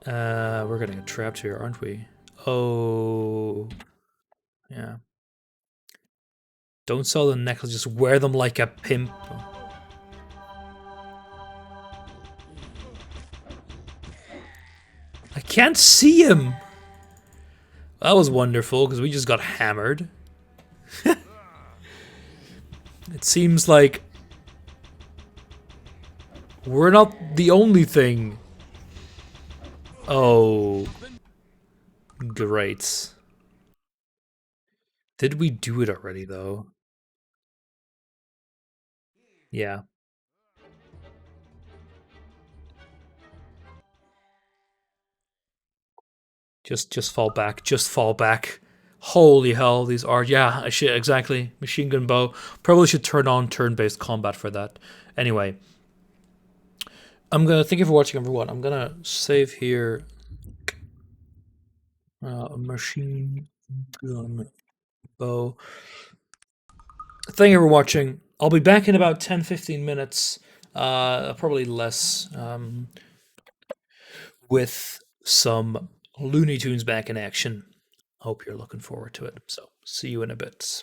We're gonna get trapped here, aren't we? Oh, yeah. Don't sell the necklace, just wear them like a pimp. I can't see him! That was wonderful, because we just got hammered. It seems like we're not the only thing. Oh, great. Did we do it already, though? Yeah. Just fall back. Just fall back. Holy hell, these are... Yeah, shit, exactly. Machine gun bow. Probably should turn on turn-based combat for that. Anyway. I'm gonna... Thank you for watching, everyone. I'm gonna save here. Machine gun bow. Thank you for watching. I'll be back in about 10-15 minutes. Probably less. With some Looney Tunes back in action. Hope you're looking forward to it. So, see you in a bit.